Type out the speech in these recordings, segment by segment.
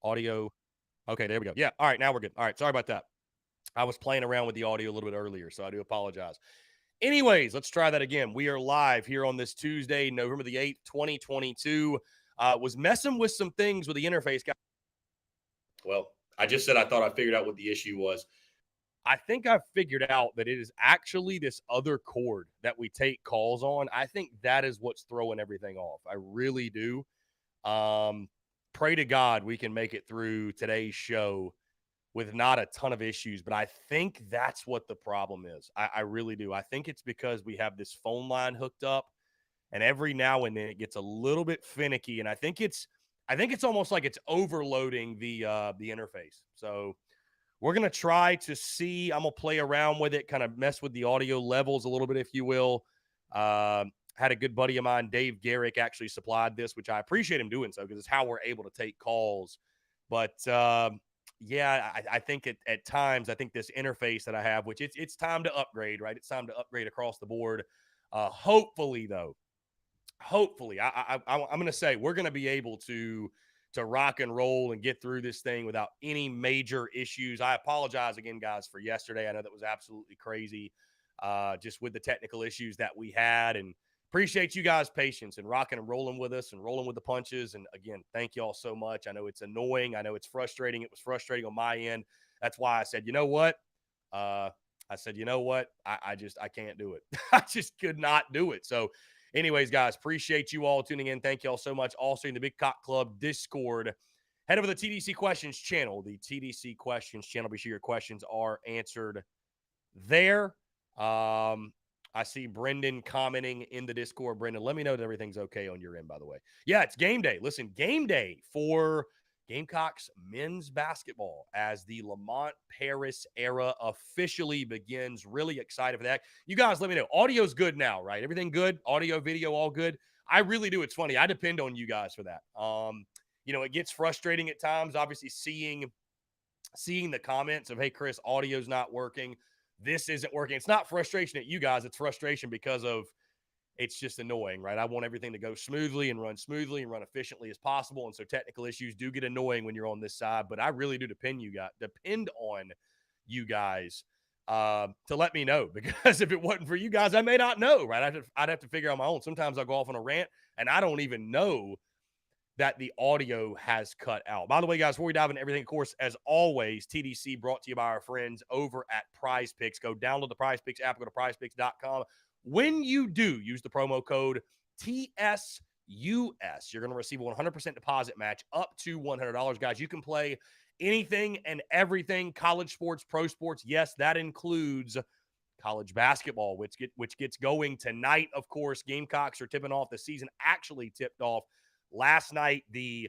Audio. Okay, there we go. Yeah. All right, now we're good. All right, sorry about that. I was playing around with the audio a little bit earlier, so I do apologize. Anyways, let's try that again. We are live here on this Tuesday, November the 8th, 2022. Was messing with some things with the interface, guys. Well, I just said I thought I figured out what the issue was. I think I've figured out that it is actually this other cord that we take calls on. I think that is what's throwing everything off. I really do. Pray to God we can make it through today's show with not a ton of issues, but I think that's what the problem is. I really do. I think it's because we have this phone line hooked up, and every now and then it gets a little bit finicky, and I think it's almost like it's overloading the interface. So we're gonna try to see. I'm gonna play around with it, kind of mess with the audio levels a little bit, if you will. Had a good buddy of mine, Dave Garrick, actually supplied this, which I appreciate him doing so because it's how we're able to take calls. But yeah, I think at times, I think this interface that I have, which it's time to upgrade, right? It's time to upgrade across the board. Hopefully, though, I'm going to say we're going to be able to rock and roll and get through this thing without any major issues. I apologize again, guys, for yesterday. I know that was absolutely crazy, just with the technical issues that we had, and appreciate you guys' patience and rocking and rolling with us and rolling with the punches. And again, thank you all so much. I know it's annoying. I know it's frustrating. It was frustrating on my end. That's why I said, you know what? I can't do it. I just could not do it. So anyways, guys, appreciate you all tuning in. Thank you all so much. Also in the Big Cock Club Discord, head over to the TDC Questions channel. The TDC Questions channel. Be sure your questions are answered there. I see Brendan commenting in the Discord. Brendan, let me know that everything's okay on your end, by the way. Yeah, it's game day. Listen, game day for Gamecocks men's basketball as the Lamont Paris era officially begins. Really excited for that. You guys let me know. Audio's good now, right? Everything good? Audio, video, all good? I really do. It's funny. I depend on you guys for that. It gets frustrating at times, obviously seeing the comments of, hey, Chris, audio's not working. This isn't working. It's not frustration at you guys. It's frustration because of it's just annoying, right? I want everything to go smoothly and run efficiently as possible. And so technical issues do get annoying when you're on this side, but I really do depend on you guys to let me know, because if it wasn't for you guys, I may not know, right? I'd have to figure out my own. Sometimes I'll go off on a rant and I don't even know that the audio has cut out. By the way, guys, before we dive into everything, of course, as always, TDC brought to you by our friends over at Prize Picks. Go download the Prize Picks app, go to prizepicks.com. When you do use the promo code TSUS, you're going to receive a 100% deposit match up to $100. Guys, you can play anything and everything, college sports, pro sports. Yes, that includes college basketball, which gets going tonight. Of course, Gamecocks are tipping off. The season actually tipped off last night. The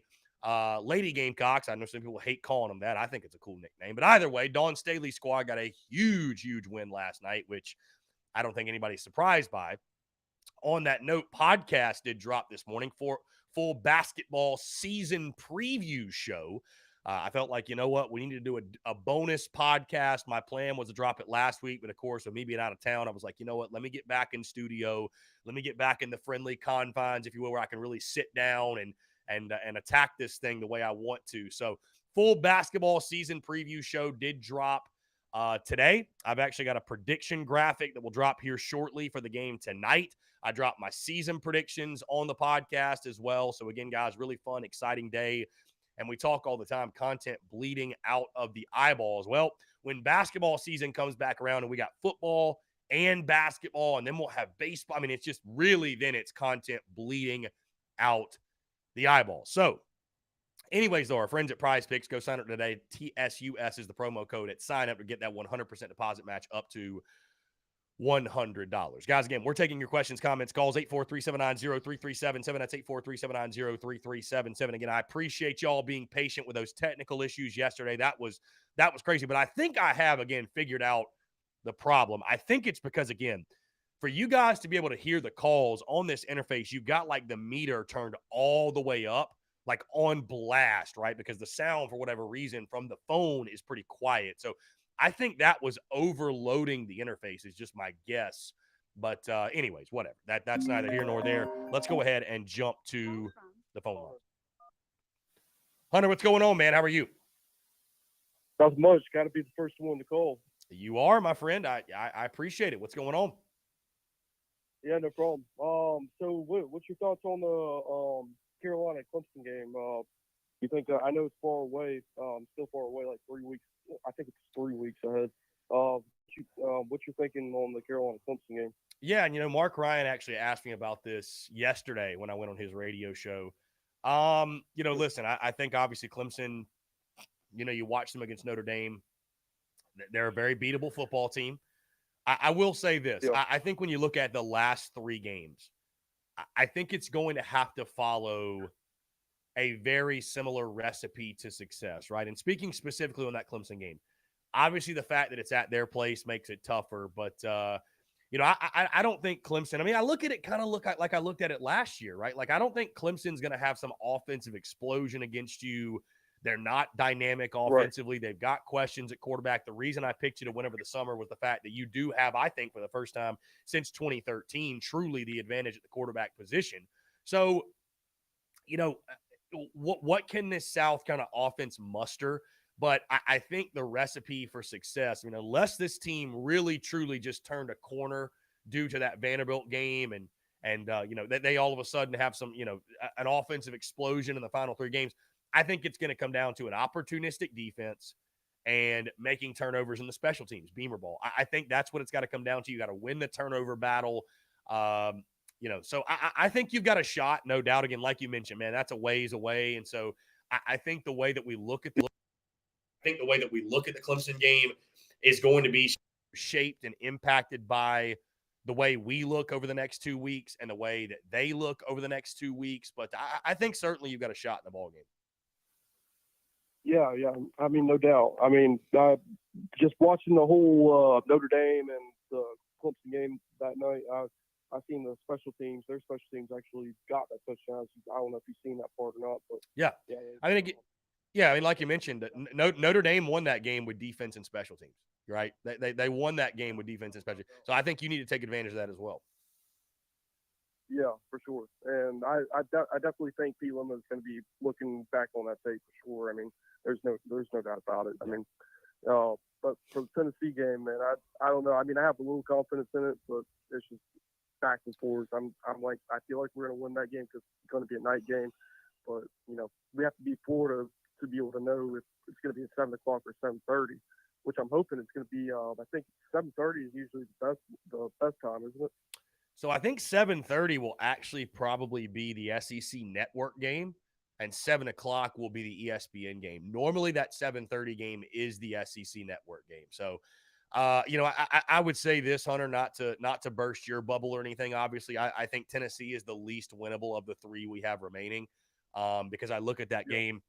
Lady Gamecocks, I know some people hate calling them that. I think it's a cool nickname. But either way, Dawn Staley's squad got a huge, huge win last night, which I don't think anybody's surprised by. On that note, podcast did drop this morning for full basketball season preview show. I felt like, you know what, we need to do a bonus podcast. My plan was to drop it last week, but of course, with me being out of town, I was like, you know what, let me get back in studio. Let me get back in the friendly confines, if you will, where I can really sit down and attack this thing the way I want to. So full basketball season preview show did drop today. I've actually got a prediction graphic that will drop here shortly for the game tonight. I dropped my season predictions on the podcast as well. So again, guys, really fun, exciting day. And we talk all the time, content bleeding out of the eyeballs. Well, when basketball season comes back around and we got football and basketball, and then we'll have baseball. I mean, it's just really, then it's content bleeding out the eyeballs. So anyways, though, our friends at Prize Picks, go sign up today. TSUS is the promo code at sign up to get that 100% deposit match up to $100. Guys, again, we're taking your questions, comments, calls, 843-790-3377. That's 843-790-3377. Again, I appreciate y'all being patient with those technical issues yesterday. That was crazy. But I think I have, again, figured out the problem. I think it's because, again, for you guys to be able to hear the calls on this interface, you've got like the meter turned all the way up, like on blast, right? Because the sound, for whatever reason, from the phone is pretty quiet. So I think that was overloading the interface, is just my guess. But anyways, whatever. That's neither here nor there. Let's go ahead and jump to the phone line. Hunter, what's going on, man? How are you? Not much. Got to be the first one to call. You are, my friend. I appreciate it. What's going on? Yeah, no problem. So what's your thoughts on the Carolina Clemson game? You think I know it's far away, still far away, like 3 weeks. I think it's 3 weeks ahead. What you thinking on the Carolina Clemson game? Yeah, and Mark Ryan actually asked me about this yesterday when I went on his radio show. Listen, I think obviously Clemson, you watch them against Notre Dame. They're a very beatable football team. I will say this. Yeah. I think when you look at the last 3 games, I think it's going to have to follow a very similar recipe to success, right? And speaking specifically on that Clemson game, obviously the fact that it's at their place makes it tougher, but I don't think Clemson. I mean, I look at it kind of like I looked at it last year, right? Like I don't think Clemson's going to have some offensive explosion against you. They're not dynamic offensively. Right. They've got questions at quarterback. The reason I picked you to win over the summer was the fact that you do have, I think, for the first time since 2013, truly the advantage at the quarterback position. So, what can this South kind of offense muster? But I think the recipe for success, unless this team really, truly just turned a corner due to that Vanderbilt game and they all of a sudden have some, an offensive explosion in the final 3 games, I think it's going to come down to an opportunistic defense and making turnovers in the special teams, Beamer ball. I think that's what it's got to come down to. You got to win the turnover battle. So I think you've got a shot, no doubt. Again, like you mentioned, man, that's a ways away. And so I think the way that we look at the Clemson game is going to be shaped and impacted by the way we look over the next 2 weeks and the way that they look over the next 2 weeks. But I think certainly you've got a shot in the ball game. Yeah. I mean, no doubt. I mean, just watching the whole Notre Dame and the Clemson game that night, I've seen the special teams. Their special teams actually got that touchdown. I don't know if you've seen that part or not, but yeah. I mean, like you mentioned, Notre Dame won that game with defense and special teams, right? They won that game with defense and special teams. So I think you need to take advantage of that as well. Yeah, for sure. And I definitely think Pete Lemon is going to be looking back on that tape for sure. I mean, there's no doubt about it. I mean, but for the Tennessee game, man, I don't know. I mean, I have a little confidence in it, but it's just back and forth. I'm like, I feel like we're going to win that game because it's going to be a night game. But, we have to be Florida to be able to know if it's going to be at 7 o'clock or 7:30, which I'm hoping it's going to be. I think 7:30 is usually the best time, isn't it? So I think 7:30 will actually probably be the SEC network game, and 7 o'clock will be the ESPN game. Normally that 7:30 game is the SEC network game. So, I would say this, Hunter, not to burst your bubble or anything. Obviously, I think Tennessee is the least winnable of the 3 we have remaining, because I look at that game.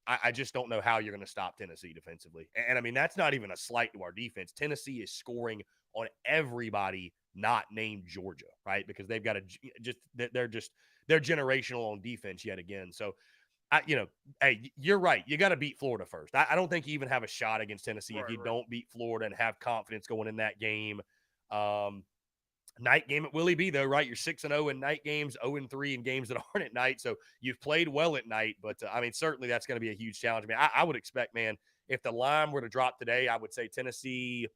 I just don't know how you're going to stop Tennessee defensively. And I mean, that's not even a slight to our defense. Tennessee is scoring on everybody not named Georgia, right? Because they've got they're generational on defense yet again. So, hey, you're right. You got to beat Florida first. I don't think you even have a shot against Tennessee if you don't beat Florida and have confidence going in that game. Night game it will be though, right? You're 6-0 in night games, 0-3 in games that aren't at night. So you've played well at night, but I mean, certainly that's going to be a huge challenge. I mean, I would expect, man, if the line were to drop today, I would say Tennessee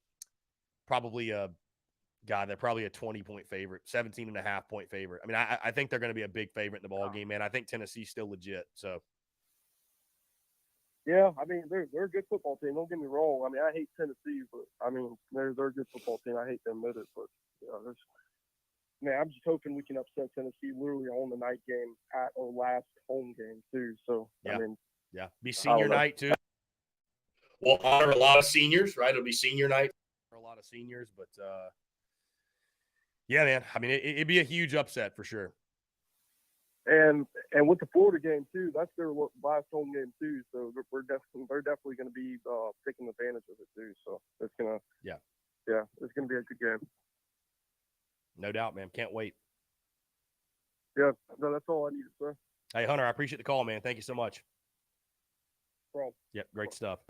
probably they're probably a 20-point favorite, 17.5-point favorite. I mean, I think they're going to be a big favorite in the ball game, man. I think Tennessee's still legit. So. Yeah, I mean, they're a good football team. Don't get me wrong. I mean, I hate Tennessee, but I mean, they're a good football team. I hate to admit it, but I'm just hoping we can upset Tennessee literally on the night game at our last home game too. So yeah. I mean, be senior night too. We'll honor a lot of seniors, right? It'll be senior night for a lot of seniors, but yeah, man. I mean, it'd be a huge upset for sure. And with the Florida game too, that's their last home game too. So they're definitely going to be taking advantage of it too. So it's gonna it's gonna be a good game. No doubt, man. Can't wait. Yeah, no, that's all I needed, sir. Hey, Hunter, I appreciate the call, man. Thank you so much. Problem. Yep, great stuff.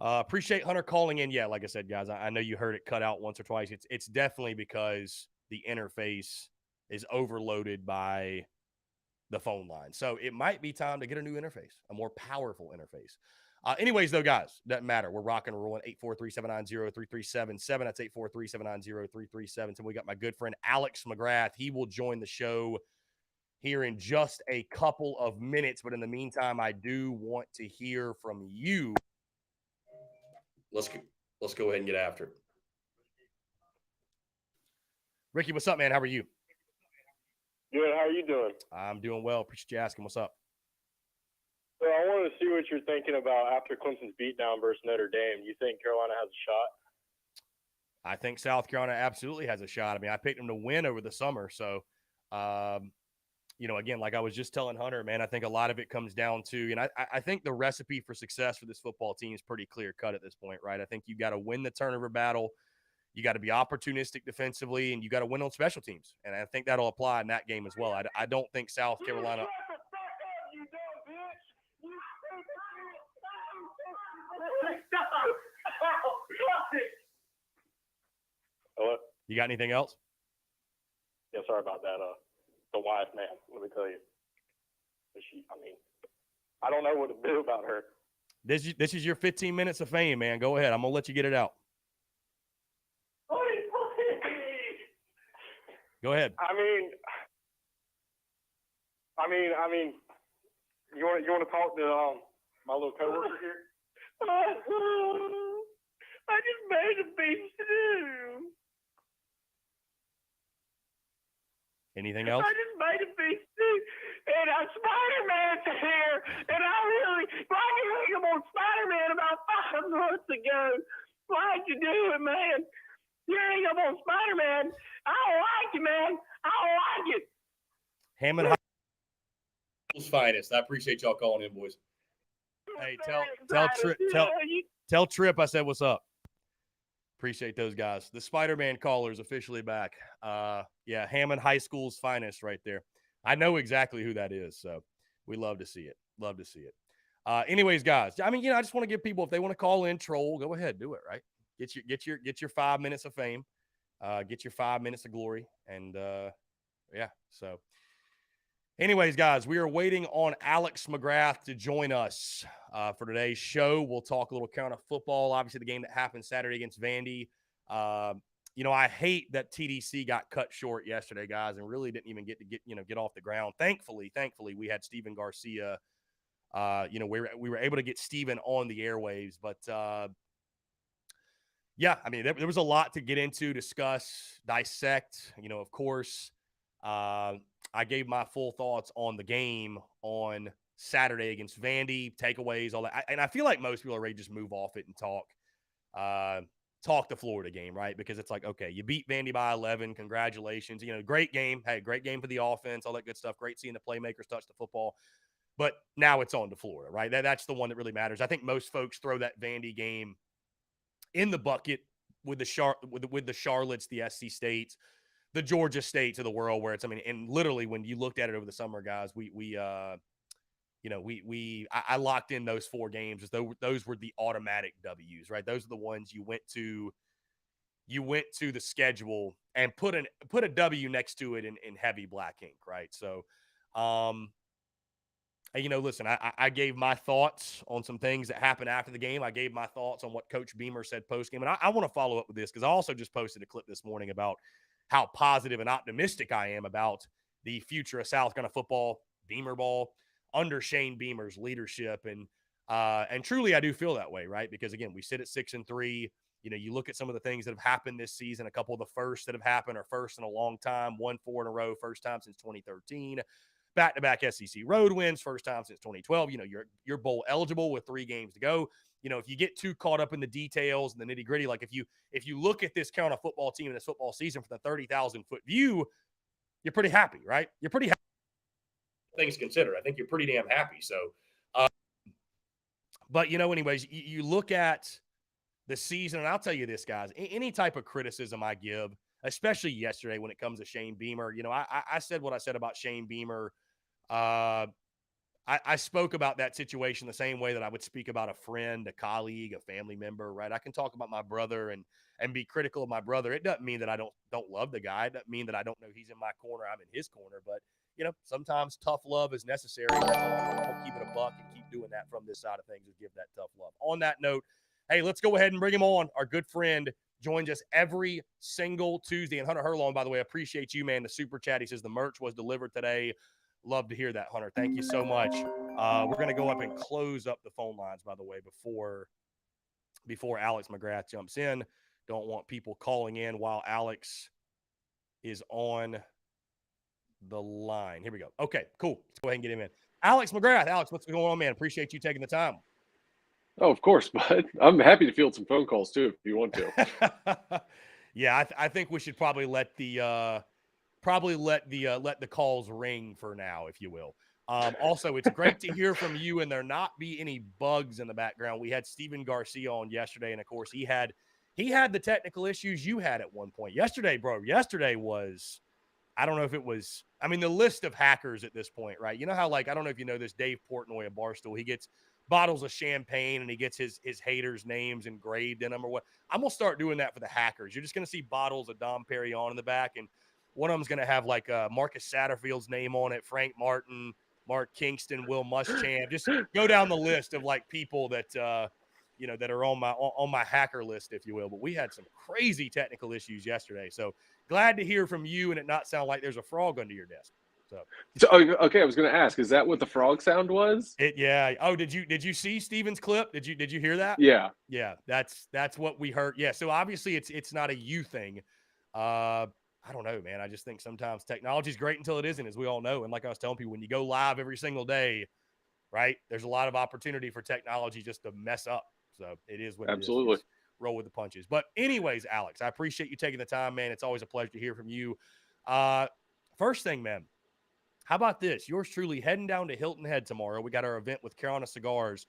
Appreciate Hunter calling in. Yeah, like I said, guys, I know you heard it cut out once or twice. It's definitely because the interface is overloaded by the phone line. So it might be time to get a new interface, a more powerful interface. Anyways, though, guys, doesn't matter. We're rocking and rolling. 843-790-3377. That's 843-790-3377. We got my good friend Alex McGrath. He will join the show here in just a couple of minutes. But in the meantime, I do want to hear from you. Let's go ahead and get after it. Ricky, what's up, man? How are you? Good. How are you doing? I'm doing well. Appreciate you asking. What's up? So I wanted to see what you're thinking about after Clemson's beatdown versus Notre Dame. You think Carolina has a shot? I think South Carolina absolutely has a shot. I mean, I picked them to win over the summer. So, again, like I was just telling Hunter, man, I think a lot of it comes down to, and I think the recipe for success for this football team is pretty clear cut at this point, right? I think you got to win the turnover battle. You got to be opportunistic defensively, and you got to win on special teams. And I think that'll apply in that game as well. I don't think South Carolina. Hello? You got anything else? Yeah, sorry about that. The wife, man, let me tell you. I don't know what to do about her. This is your 15 minutes of fame, man. Go ahead. I'm going to let you get it out. Go ahead. I mean, you want to talk to my little coworker here? I just made a beef stew. Anything else? I just made a beef stew, and Spider-Man's here, and why did you hang up on Spider-Man about 5 months ago? Why'd you do it, man? You hang up on Spider-Man. I don't like it, man. I don't like it. Hammond High School's finest. I appreciate y'all calling in, boys. Hey, tell Trip I said what's up. Appreciate those guys. The Spider-Man caller is officially back. Hammond High School's finest right there. I know exactly who that is, so we love to see it. Love to see it. Anyways, guys, I just want to give people, if they want to call in, troll, go ahead, do it, right? Get your 5 minutes of fame, get your 5 minutes of glory, and so. Anyways, guys, we are waiting on Alex McGrath to join us for today's show. We'll talk a little Carolina football, obviously the game that happened Saturday against Vandy. I hate that TDC got cut short yesterday, guys, and really didn't even get off the ground. Thankfully, we had Steven Garcia. We were able to get Steven on the airwaves, but there was a lot to get into, discuss, dissect. Of course, I gave my full thoughts on the game on Saturday against Vandy, takeaways, all that. And I feel like most people are ready to just move off it and talk the Florida game, right? Because it's like, okay, you beat Vandy by 11. Congratulations. Great game. Hey, great game for the offense, all that good stuff. Great seeing the playmakers touch the football. But now it's on to Florida, right? That's the one that really matters. I think most folks throw that Vandy game in the bucket with the Charlottes, the SC States, the Georgia States of the world, where and literally when you looked at it over the summer, guys, I locked in those 4 games as though those were the automatic W's, right? Those are the ones you went to the schedule and put a W next to it in heavy black ink, right? So, listen, I gave my thoughts on some things that happened after the game. I gave my thoughts on what Coach Beamer said post-game. And I want to follow up with this because I also just posted a clip this morning about how positive and optimistic I am about the future of South Carolina football, Beamer ball, under Shane Beamer's leadership. And truly I do feel that way, right? Because, again, we sit at 6-3. You look at some of the things that have happened this season, a couple of the firsts that have happened are first in a long time, 1-4 in a row, first time since 2013. Back-to-back SEC road wins, first time since 2012. You're bowl eligible with 3 games to go. If you get too caught up in the details and the nitty-gritty, like if you look at this Carolina football team in this football season from the 30,000-foot view, you're pretty happy, right? You're pretty happy. Things considered, I think you're pretty damn happy. So, but anyways, you look at the season, and I'll tell you this, guys, any type of criticism I give, especially yesterday when it comes to Shane Beamer, I said what I said about Shane Beamer I spoke about that situation the same way that I would speak about a friend, a colleague, a family member, right? I can talk about my brother and be critical of my brother. It doesn't mean that I don't love the guy. It doesn't mean that I don't know he's in my corner, I'm in his corner. But, sometimes tough love is necessary. We'll keep it a buck and keep doing that from this side of things, is give that tough love. On that note, hey, let's go ahead and bring him on. Our good friend joins us every single Tuesday. And Hunter Herlong, by the way, I appreciate you, man. The super chat, he says the merch was delivered today. Love to hear that, Hunter. Thank you so much. We're going to go up and close up the phone lines, by the way, before Alex McGrath jumps in. Don't want people calling in while Alex is on the line. Here we go. Okay, cool. Let's go ahead and get him in. Alex McGrath. Alex, what's going on, man? Appreciate you taking the time. Oh, of course, bud. I'm happy to field some phone calls too if you want to. Yeah, I think we should probably let the calls ring for now, if you will. Also, it's great to hear from you and there not be any bugs in the background. We had Steven Garcia on yesterday, and of course he had the technical issues you had at one point. Yesterday was, I don't know if it was, the list of hackers at this point, right? You know how, I don't know if you know this, Dave Portnoy of Barstool, he gets bottles of champagne and he gets his haters' names engraved in them or what. I'm going to start doing that for the hackers. You're just going to see bottles of Dom Perignon in the back, and one of them's going to have Marcus Satterfield's name on it, Frank Martin, Mark Kingston, Will Muschamp. Just go down the list of people that that are on my hacker list, if you will. But we had some crazy technical issues yesterday, so glad to hear from you and it not sound like there's a frog under your desk. So okay, I was going to ask, is that what the frog sound was? Yeah. Oh, did you see Steven's clip? Did you hear that? Yeah. Yeah. That's what we heard. Yeah. So obviously it's not a you thing. I don't know, man. I just think sometimes technology is great until it isn't, as we all know. And like I was telling people, when you go live every single day, right, there's a lot of opportunity for technology just to mess up. So it is what Absolutely. it is. Just roll with the punches. But anyways, Alex, I appreciate you taking the time, man. It's always a pleasure to hear from you. First thing, man, how about this? Yours truly heading down to Hilton Head tomorrow. We got our event with Carolina Cigars.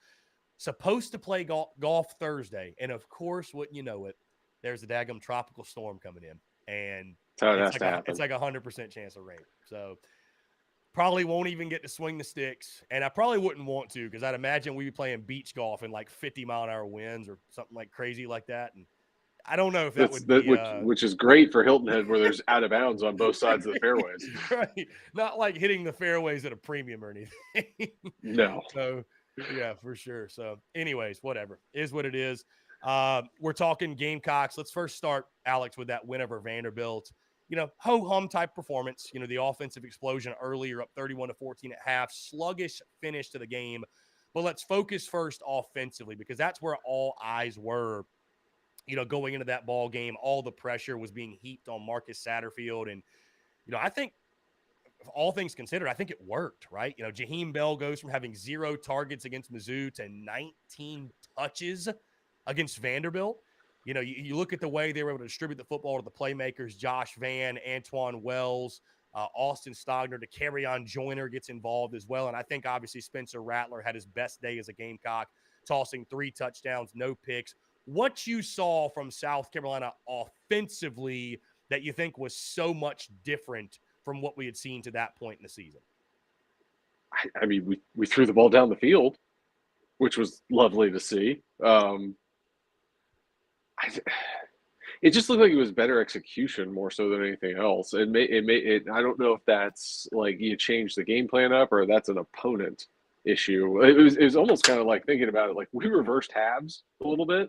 Supposed to play golf Thursday. And, of course, wouldn't you know it, there's a daggum tropical storm coming in. And it's like 100% chance of rain. So probably won't even get to swing the sticks. And I probably wouldn't want to, because I'd imagine we'd be playing beach golf in 50-mile-an-hour winds or something crazy like that. And I don't know if that would be which is great for Hilton Head, where there's out of bounds on both sides of the fairways. Right. Not like hitting the fairways at a premium or anything. No. So yeah, for sure. So anyways, whatever. Is what it is. We're talking Gamecocks. Let's first start, Alex, with that win over Vanderbilt. Ho-hum type performance. The offensive explosion earlier, up 31-14 at half. Sluggish finish to the game. But let's focus first offensively, because that's where all eyes were. Going into that ball game, all the pressure was being heaped on Marcus Satterfield. And, I think, all things considered, I think it worked, right? Jaheim Bell goes from having 0 targets against Mizzou to 19 touches against Vanderbilt. You look at the way they were able to distribute the football to the playmakers, Josh Vann, Antoine Wells, Austin Stogner, to Carry-On Joyner gets involved as well. And I think, obviously, Spencer Rattler had his best day as a Gamecock, tossing 3 touchdowns, no picks. What you saw from South Carolina offensively that you think was so much different from what we had seen to that point in the season? We threw the ball down the field, which was lovely to see. It just looked like it was better execution more so than anything else. I don't know if that's you change the game plan up or that's an opponent issue. It was almost kind of thinking about it, we reversed halves a little bit,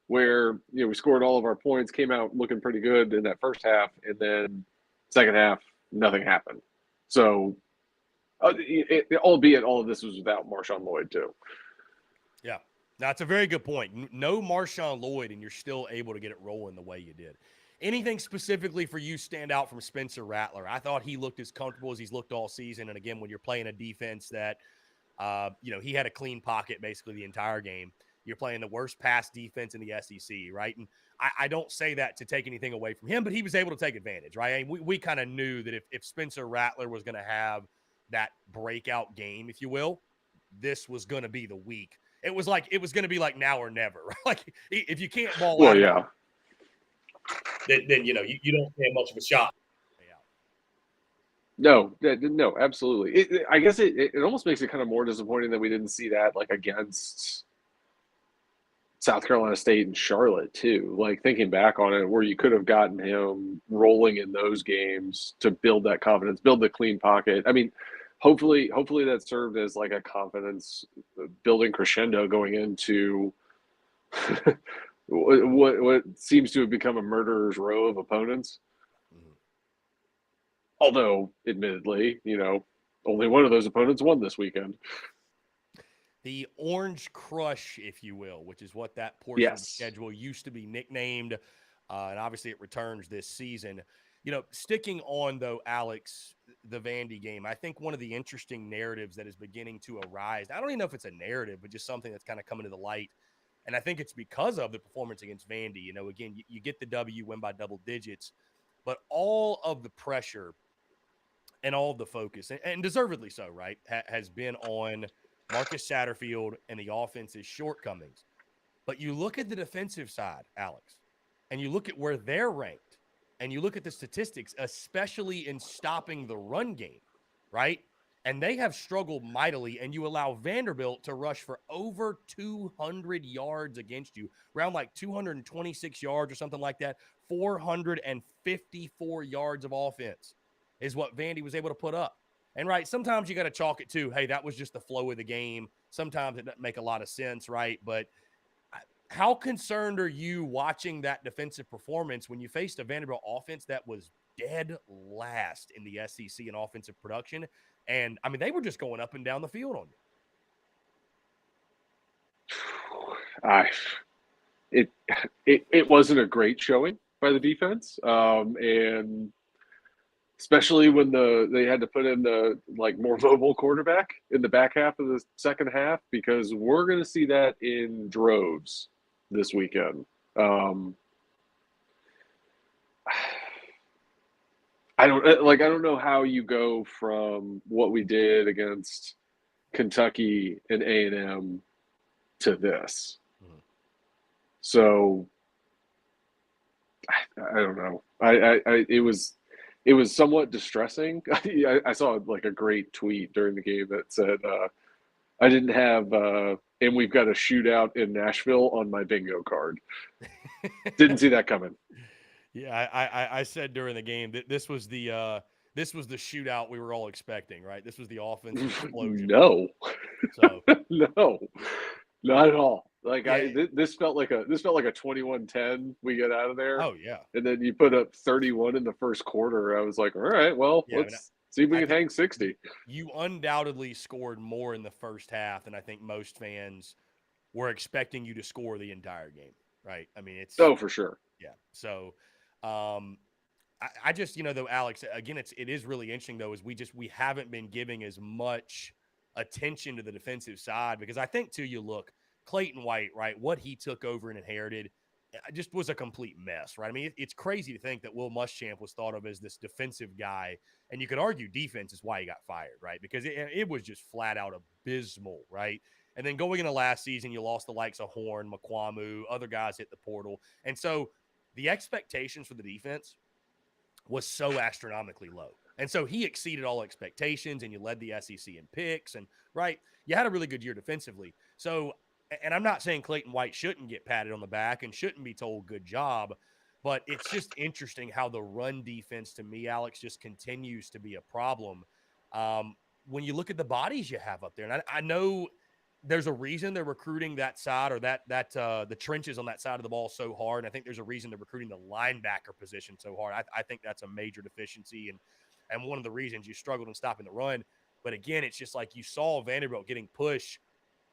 where we scored all of our points, came out looking pretty good in that first half, and then second half nothing happened. So, albeit all of this was without Marshawn Lloyd too. Yeah, that's a very good point. No Marshawn Lloyd, and you're still able to get it rolling the way you did. Anything specifically for you stand out from Spencer Rattler? I thought he looked as comfortable as he's looked all season. And again, when you're playing a defense that, he had a clean pocket basically the entire game. You're playing the worst pass defense in the SEC, right? And I don't say that to take anything away from him, but he was able to take advantage, right? We kind of knew that if Spencer Rattler was going to have that breakout game, if you will, this was going to be the week. It was going to be now or never, right? If you can't ball out, yeah, then you don't have much of a shot. No, absolutely. I guess it almost makes it kind of more disappointing that we didn't see that like against South Carolina State and Charlotte too. Like thinking back on it, where you could have gotten him rolling in those games to build that confidence, build the clean pocket. I mean, hopefully that served as like a confidence building crescendo going into what seems to have become a murderer's row of opponents. Mhm. Although, admittedly, only one of those opponents won this weekend. The Orange Crush, if you will, which is what that portion of the Yes. schedule used to be nicknamed, and obviously it returns this season. Sticking on, though, Alex, the Vandy game, I think one of the interesting narratives that is beginning to arise, I don't even know if it's a narrative, but just something that's kind of coming to the light, and I think it's because of the performance against Vandy. Again, you get the W, win by double digits, but all of the pressure and all of the focus, and deservedly so, right, has been on Marcus Satterfield and the offense's shortcomings. But you look at the defensive side, Alex, and you look at where they're ranked, and you look at the statistics, especially in stopping the run game, right? And they have struggled mightily, and you allow Vanderbilt to rush for over 200 yards against you, around like 226 yards or something like that, 454 yards of offense is what Vandy was able to put up. And, right, sometimes you got to chalk it to, hey, that was just the flow of the game. Sometimes it doesn't make a lot of sense, right? But how concerned are you watching that defensive performance when you faced a Vanderbilt offense that was dead last in the SEC in offensive production? And, I mean, they were just going up and down the field on you. It wasn't a great showing by the defense, and especially when they had to put in the more mobile quarterback in the back half of the second half, because we're going to see that in droves this weekend. I don't know how you go from what we did against Kentucky and A&M to this. Mhm. So I don't know. It was somewhat distressing. I saw a great tweet during the game that said, I didn't have, and we've got a shootout in Nashville on my bingo card. Didn't see that coming. Yeah, I said during the game that this was the shootout we were all expecting, right? This was the offensive explosion. No. So no, not at all. Yeah. This felt like a 21-10 we get out of there. Oh, yeah. And then you put up 31 in the first quarter. I was like, all right, well, Yeah, let's see if we can hang 60. You undoubtedly scored more in the first half than I think most fans were expecting you to score the entire game, right? I mean, it's for sure. Yeah. So, I just, though, Alex, again, it is really interesting, though, is we haven't been giving as much attention to the defensive side, because I think, too, you look, Clayton White, right, what he took over and inherited just was a complete mess, right? I mean, it's crazy to think that Will Muschamp was thought of as this defensive guy, and you could argue defense is why he got fired, right? Because it was just flat out abysmal, right? And then going into last season, you lost the likes of Horn, McQuamu, other guys hit the portal. And so the expectations for the defense was so astronomically low. And so he exceeded all expectations, and you led the SEC in picks, and, right, you had a really good year defensively. So, and I'm not saying Clayton White shouldn't get patted on the back and shouldn't be told good job, but it's just interesting how the run defense, to me, Alex, just continues to be a problem. When you look at the bodies you have up there, and I know there's a reason they're recruiting that side, or that the trenches on that side of the ball so hard. And I think there's a reason they're recruiting the linebacker position so hard. I think that's a major deficiency, and one of the reasons you struggled in stopping the run. But again, it's just like you saw Vanderbilt getting pushed,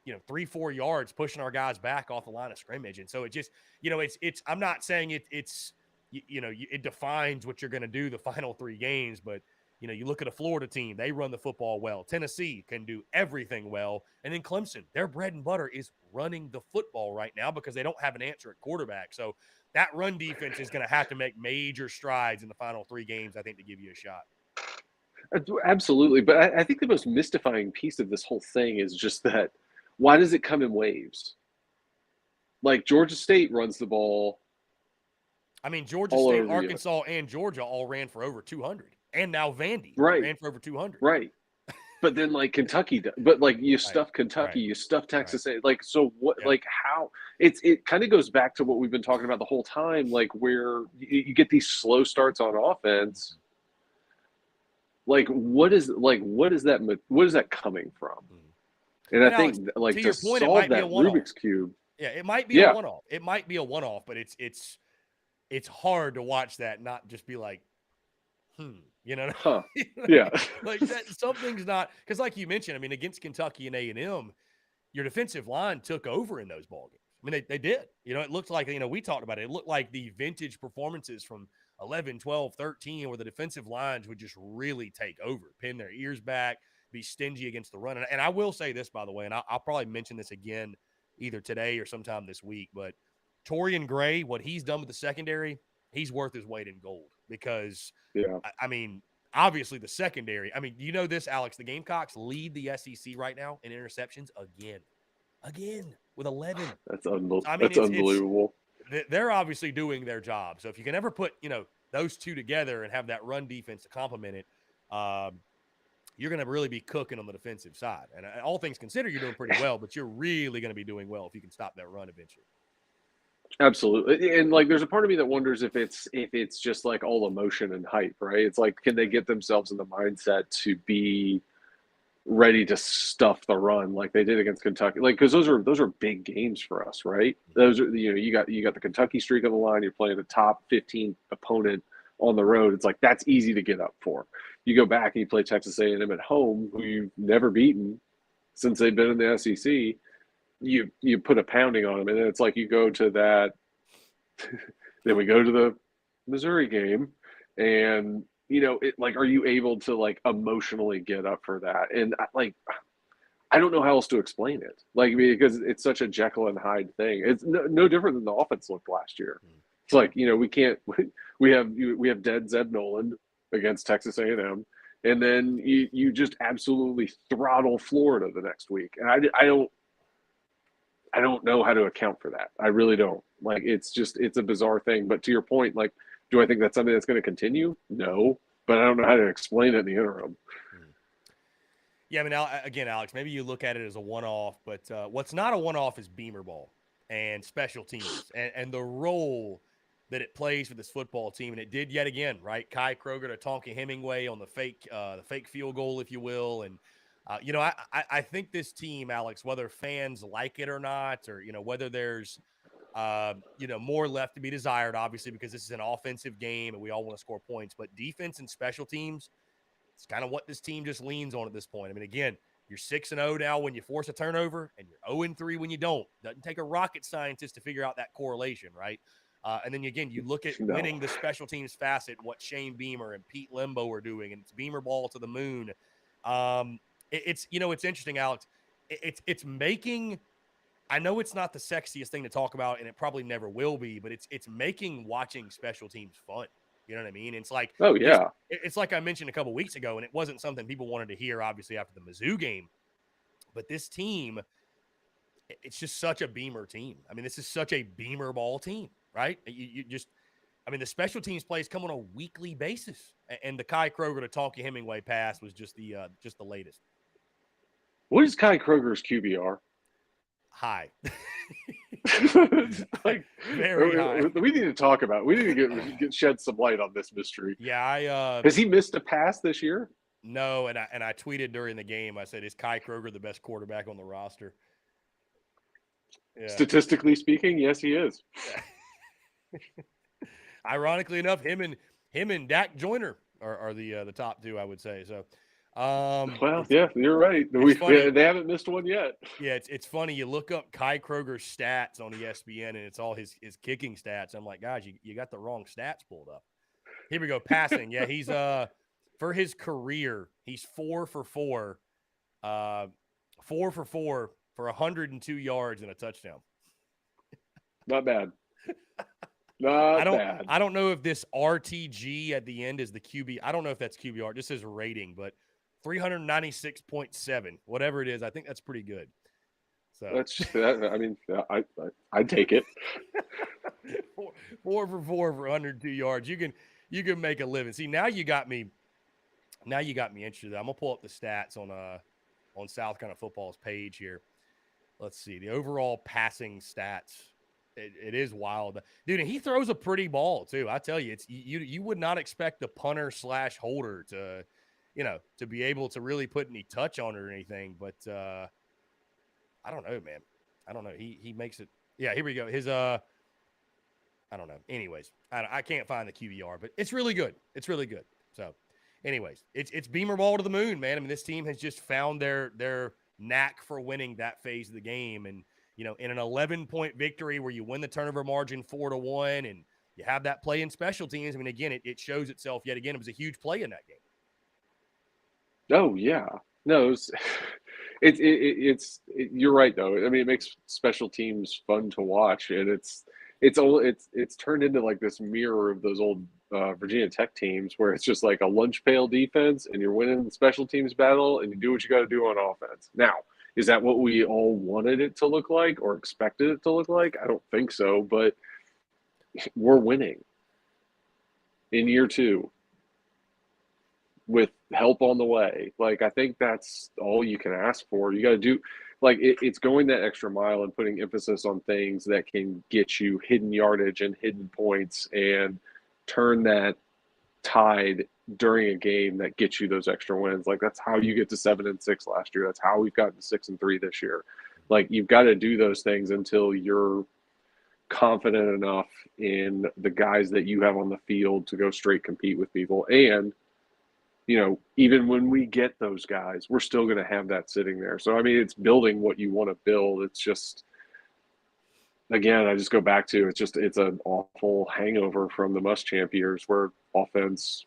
3-4 yards, pushing our guys back off the line of scrimmage. And so it just, it's I'm not saying it defines what you're going to do the final 3 games, but you look at a Florida team, they run the football well. Tennessee can do everything well. And then Clemson, their bread and butter is running the football right now because they don't have an answer at quarterback. So that run defense is going to have to make major strides in the final 3 games, I think, to give you a shot. Absolutely. But I think the most mystifying piece of this whole thing is just that, why does it come in waves? Like, Georgia State runs the ball. I mean, Georgia State, Arkansas, and Georgia all ran for over 200. and now Vandy Right. ran for over 200. Right. But then like Kentucky, but like you stuff Kentucky, Right. you stuff Texas, Right. like so what? Yep. Like how? It kind of goes back to what we've been talking about the whole time, like where you get these slow starts on offense. Like what is that coming from? And I And think Alex, like to to your point, it solve might be a that one-off. Rubik's cube, Yeah, it might be a yeah, one-off. It might be a one-off, but it's hard to watch that, not just be like, you know, huh? you know what Yeah, I mean? Like that something's not, because like you mentioned, I mean, against Kentucky and A&M, your defensive line took over in those ball games. I mean, they did. You know, it looked like, you know, we talked about it. It looked like the vintage performances from 11, 12, 13, where the defensive lines would just really take over, pin their ears back, be stingy against the run. And I will say this, by the way, and I'll probably mention this again either today or sometime this week, but Torian Gray, what he's done with the secondary, he's worth his weight in gold because, yeah. I mean, obviously the secondary. I mean, you know this, Alex, the Gamecocks lead the SEC right now in interceptions again with 11. That's I mean, that's unbelievable. They're obviously doing their job. So if you can ever put, you know, those two together and have that run defense to complement it, you're going to really be cooking on the defensive side. And all things considered, you're doing pretty well, but you're really going to be doing well if you can stop that run eventually. Absolutely. And like there's a part of me that wonders if it's just like all emotion and hype, right? It's like can they get themselves in the mindset to be ready to stuff the run like they did against Kentucky? Like because those are big games for us, right? Those are, you know, you got the Kentucky streak on the line, you're playing a top 15 opponent on the road. It's like that's easy to get up for. You go back and you play Texas A&M at home, who you've never beaten since they've been in the SEC. You put a pounding on them, and then it's like you go to that. Then we go to the Missouri game, and you know, it like, are you able to like emotionally get up for that? And like, I don't know how else to explain it. Like because it's such a Jekyll and Hyde thing. It's no different than the offense looked last year. It's like, you know, we have dead Zeb Noland against Texas A&M, and then you just absolutely throttle Florida the next week, and I don't know how to account for that. I really don't. Like, it's a bizarre thing. But to your point, like, do I think that's something that's going to continue? No, but I don't know how to explain it in the interim. Yeah, I mean, again, Alex, maybe you look at it as a one-off, but what's not a one-off is Beamer ball and special teams and the role that it plays for this football team. And it did yet again, right? Kai Kroger to Tonka Hemingway on the fake field goal, if you will. And, you know, I think this team, Alex, whether fans like it or not, or, you know, whether there's, you know, more left to be desired, obviously, because this is an offensive game and we all want to score points, but defense and special teams, it's kind of what this team just leans on at this point. I mean, again, you're 6-0 now when you force a turnover, and you're 0-3 when you don't. Doesn't take a rocket scientist to figure out that correlation, right? And then, again, you look at winning the special teams facet, what Shane Beamer and Pete Limbo are doing, and it's Beamer ball to the moon. It's, you know, it's interesting, Alex. It's making – I know it's not the sexiest thing to talk about, and it probably never will be, but it's making watching special teams fun. You know what I mean? It's like, oh yeah, it's like I mentioned a couple weeks ago, and it wasn't something people wanted to hear, obviously, after the Mizzou game. But this team, it's just such a Beamer team. I mean, this is such a Beamer ball team, right? You just, I mean, the special teams plays come on a weekly basis, and the Kai Kroger to Tonka Hemingway pass was just the latest. What is Kai Kroger's QBR? High. Like, very high. We need to talk about. We need to get shed some light on this mystery. Yeah, has he missed a pass this year? No, and I tweeted during the game. I said, "Is Kai Kroger the best quarterback on the roster?" Yeah. Statistically speaking, yes, he is. Ironically enough, him and Dak Joyner are the top two, I would say. So. Well, yeah, you're right. They haven't missed one yet. Yeah, it's funny. You look up Kai Kroger's stats on ESPN, and it's all his kicking stats. I'm like, guys, you got the wrong stats pulled up. Here we go, passing. Yeah, he's for his career, he's 4 for 4, 4 for 4 for 102 yards and a touchdown. Not bad. Not bad. I don't know if this RTG at the end is the QB. I don't know if that's QBR. This is rating, but 396.7, whatever it is. I think that's pretty good. So I mean, I'd take it. 4 for 4 for 102 yards. You can make a living. See, now you got me Now you got me interested. I'm gonna pull up the stats on South Carolina football's page here. Let's see the overall passing stats. It is wild, dude. And he throws a pretty ball too. I tell you, it's you would not expect the punter / holder to, to be able to really put any touch on it or anything. But I don't know, man. I don't know. He makes it. Yeah, here we go. His I don't know. Anyways, I can't find the QBR, but it's really good. It's really good. So, anyways, it's Beamer ball to the moon, man. I mean, this team has just found their knack for winning that phase of the game, and in an 11-point victory where you win the turnover margin 4-1, and you have that play in special teams. I mean, again, it shows itself yet again. It was a huge play in that game. Oh yeah, no, it's you're right though. I mean, it makes special teams fun to watch, and it's turned into like this mirror of those old Virginia Tech teams where it's just like a lunch pail defense, and you're winning the special teams battle, and you do what you got to do on offense. Now, is that what we all wanted it to look like or expected it to look like? I don't think so, but we're winning in year 2 with help on the way. Like, I think that's all you can ask for. You got to do, like, it's going that extra mile and putting emphasis on things that can get you hidden yardage and hidden points and turn that tide during a game that gets you those extra wins. Like, that's how you get to 7-6 last year. That's how we've gotten to 6-3 this year. Like, you've got to do those things until you're confident enough in the guys that you have on the field to go straight compete with people. And even when we get those guys, we're still going to have that sitting there. So, I mean, it's building what you want to build. It's just, again, I just go back to, it's an awful hangover from the Muschamp years where offense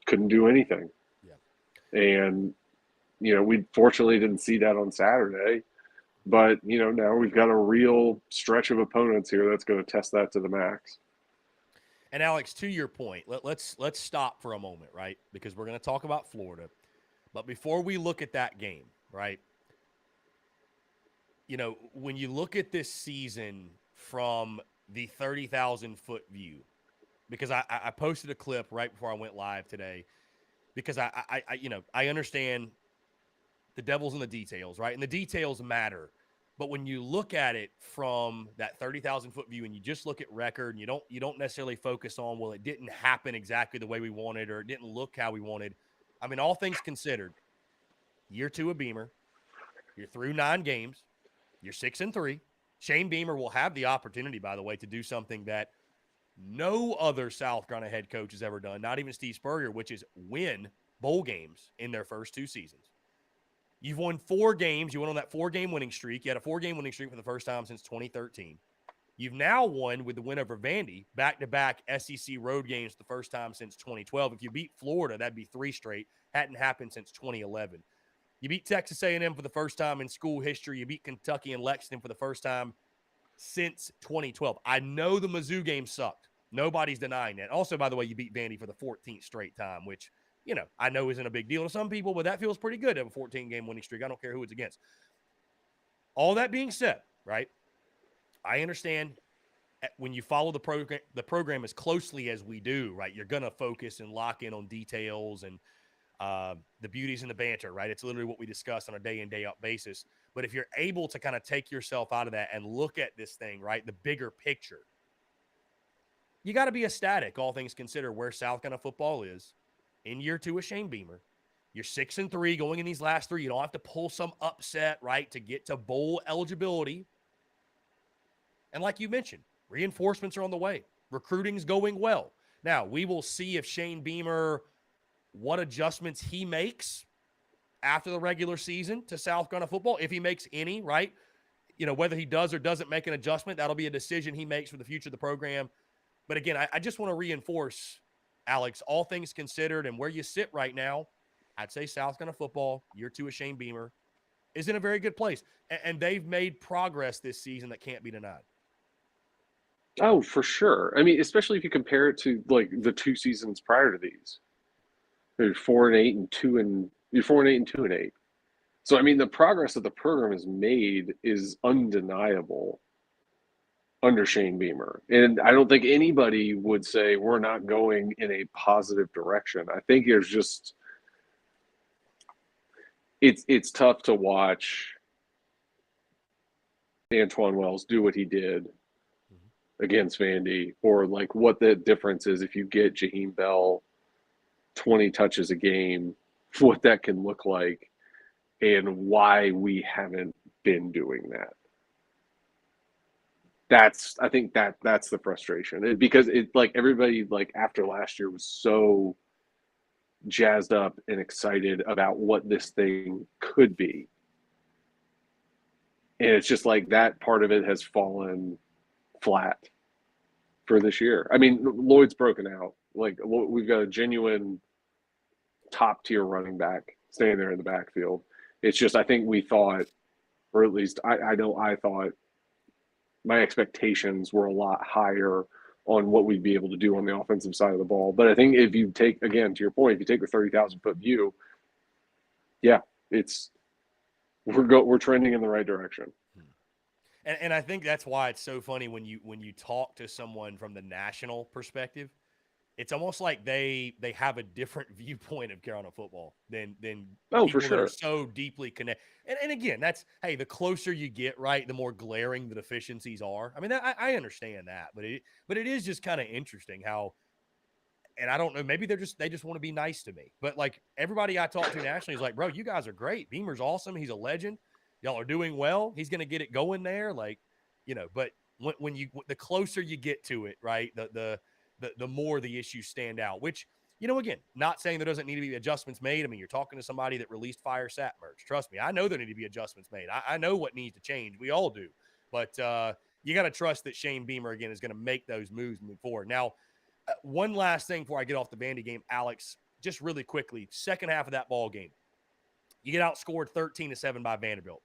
couldn't do anything. Yeah. And, we fortunately didn't see that on Saturday. But, now we've got a real stretch of opponents here that's going to test that to the max. And Alex, to your point, let's stop for a moment, right? Because we're going to talk about Florida. But before we look at that game, right? When you look at this season from the 30,000-foot view, because I posted a clip right before I went live today, because I understand the devil's in the details, right? And the details matter. But when you look at it from that 30,000-foot view and you just look at record and you don't necessarily focus on, well, it didn't happen exactly the way we wanted or it didn't look how we wanted. I mean, all things considered, year 2 of Beamer, you're through 9 games, you're 6-3. Shane Beamer will have the opportunity, by the way, to do something that no other South Carolina head coach has ever done, not even Steve Spurrier, which is win bowl games in their first 2 seasons. You've won 4 games. You went on that 4-game winning streak. You had a 4-game winning streak for the first time since 2013. You've now won with the win over Vandy, back-to-back SEC road games the first time since 2012. If you beat Florida, that'd be 3 straight. Hadn't happened since 2011. You beat Texas A&M for the first time in school history. You beat Kentucky and Lexington for the first time since 2012. I know the Mizzou game sucked. Nobody's denying that. Also, by the way, you beat Vandy for the 14th straight time, which – I know isn't a big deal to some people, but that feels pretty good to have a 14-game winning streak. I don't care who it's against. All that being said, right, I understand when you follow the program as closely as we do, right, you're going to focus and lock in on details and the beauties and the banter, right? It's literally what we discuss on a day in, day out basis. But if you're able to kind of take yourself out of that and look at this thing, right, the bigger picture, you got to be ecstatic, all things considered, where South Carolina football is. In year 2 with Shane Beamer, you're 6-3 going in these last 3. You don't have to pull some upset, right, to get to bowl eligibility. And like you mentioned, reinforcements are on the way. Recruiting's going well. Now, we will see if Shane Beamer, what adjustments he makes after the regular season to South Carolina football, if he makes any, right? Whether he does or doesn't make an adjustment, that'll be a decision he makes for the future of the program. But again, I just want to reinforce, Alex, all things considered and where you sit right now, I'd say South Carolina football, year 2 of Shane Beamer, is in a very good place. And they've made progress this season that can't be denied. Oh, for sure. I mean, especially if you compare it to like the 2 seasons prior to these. You're 4-8 and 2 you're 4-8 and 2-8. So I mean, the progress that the program has made is undeniable under Shane Beamer. And I don't think anybody would say we're not going in a positive direction. I think there's just it's tough to watch Antoine Wells do what he did against Vandy, or like what the difference is if you get Jaheim Bell 20 touches a game, what that can look like, and why we haven't been doing that. I think that's the frustration, because it, like, everybody, like, after last year was so jazzed up and excited about what this thing could be, and it's just like that part of it has fallen flat for this year. I mean, Lloyd's broken out. Like, we've got a genuine top tier running back staying there in the backfield. It's just, I think we thought, or at least I know I thought, my expectations were a lot higher on what we'd be able to do on the offensive side of the ball. But I think if you take, again, to your point, if you take the 30,000-foot view, yeah, we're trending in the right direction. And I think that's why it's so funny when you talk to someone from the national perspective. It's almost like they have a different viewpoint of Carolina football than people for sure. that are so deeply connected. And again, that's, hey, the closer you get, right, the more glaring the deficiencies are. I mean, I understand that, but it is just kind of interesting how, and I don't know, maybe they just want to be nice to me. But like everybody I talk to nationally is like, bro, you guys are great. Beamer's awesome. He's a legend. Y'all are doing well. He's going to get it going there. Like, but when the closer you get to it, right, the more the issues stand out, which, again, not saying there doesn't need to be adjustments made. I mean, you're talking to somebody that released Fire Sat merch. Trust me, I know there need to be adjustments made. I know what needs to change. We all do. But you got to trust that Shane Beamer, again, is going to make those moves moving forward. Now, one last thing before I get off the Vandy game, Alex, just really quickly, second half of that ball game, you get outscored 13-7 by Vanderbilt.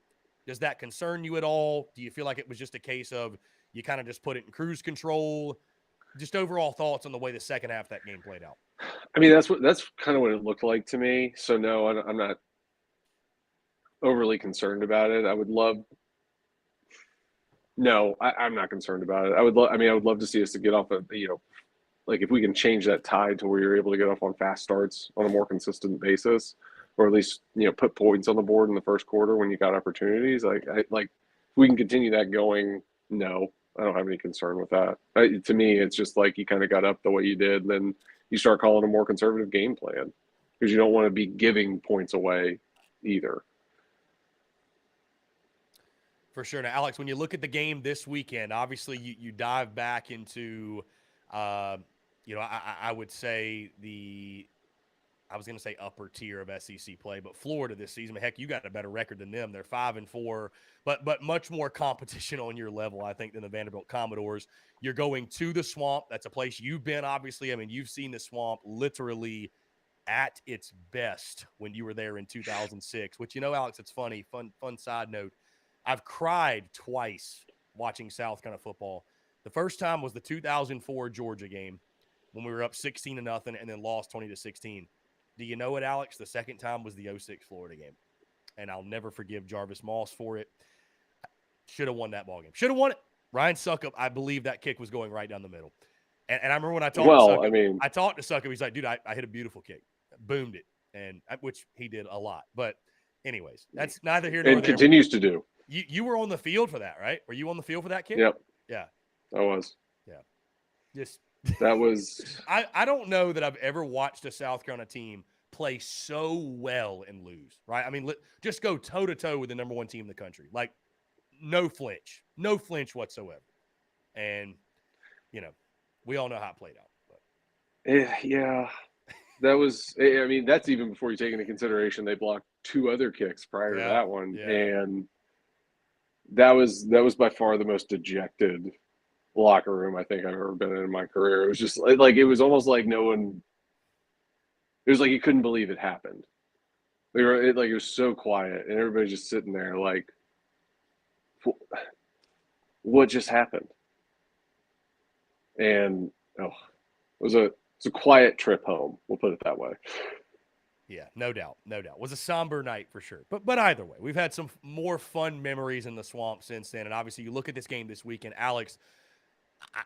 Does that concern you at all? Do you feel like it was just a case of you kind of just put it in cruise control? Just overall thoughts on the way the second half of that game played out. I mean, that's kind of what it looked like to me. So no, I'm not overly concerned about it. I would love. No, I'm not concerned about it. I would love to see us to get off like if we can change that tide to where you're able to get off on fast starts on a more consistent basis, or at least put points on the board in the first quarter when you got opportunities. Like if we can continue that going. No, I don't have any concern with that. To me, it's just like you kind of got up the way you did, and then you start calling a more conservative game plan because you don't want to be giving points away either. For sure. Now, Alex, when you look at the game this weekend, obviously you dive back into, I would say I was going to say upper tier of SEC play, but Florida this season, heck, you got a better record than them. They're 5-4, but much more competition on your level, I think, than the Vanderbilt Commodores. You're going to the Swamp. That's a place you've been, obviously. I mean, you've seen the Swamp literally at its best when you were there in 2006, which, Alex, it's funny, fun side note. I've cried twice watching South Carolina football. The first time was the 2004 Georgia game when we were up 16-0 and then lost 20-16. Do you know it, Alex? The second time was the 06 Florida game. And I'll never forgive Jarvis Moss for it. Should have won that ball game. Should have won it. Ryan Suckup, I believe that kick was going right down the middle. And I remember when I talked to Suckup, I talked to Suckup. He's like, dude, I hit a beautiful kick. Boomed it. Which he did a lot. But anyways, that's neither here nor there. And continues to do. You were on the field for that, right? Were you on the field for that kick? Yep. Yeah. I was. Yeah. Just that was I don't know that I've ever watched a South Carolina team play so well and lose, right? I mean, just go toe-to-toe with the number one team in the country. Like, no flinch whatsoever. And, we all know how it played out. But. Yeah. That was, I mean, that's even before you take into consideration they blocked two other kicks prior to that one. Yeah. And that was by far the most dejected locker room I think I've ever been in my career. It was just like it was almost like no one. It was like you couldn't believe it happened. It was so quiet, and everybody just sitting there like, what just happened? And it was a quiet trip home. We'll put it that way. Yeah, no doubt. It was a somber night for sure. But either way, we've had some more fun memories in the Swamp since then. And obviously, you look at this game this weekend, Alex.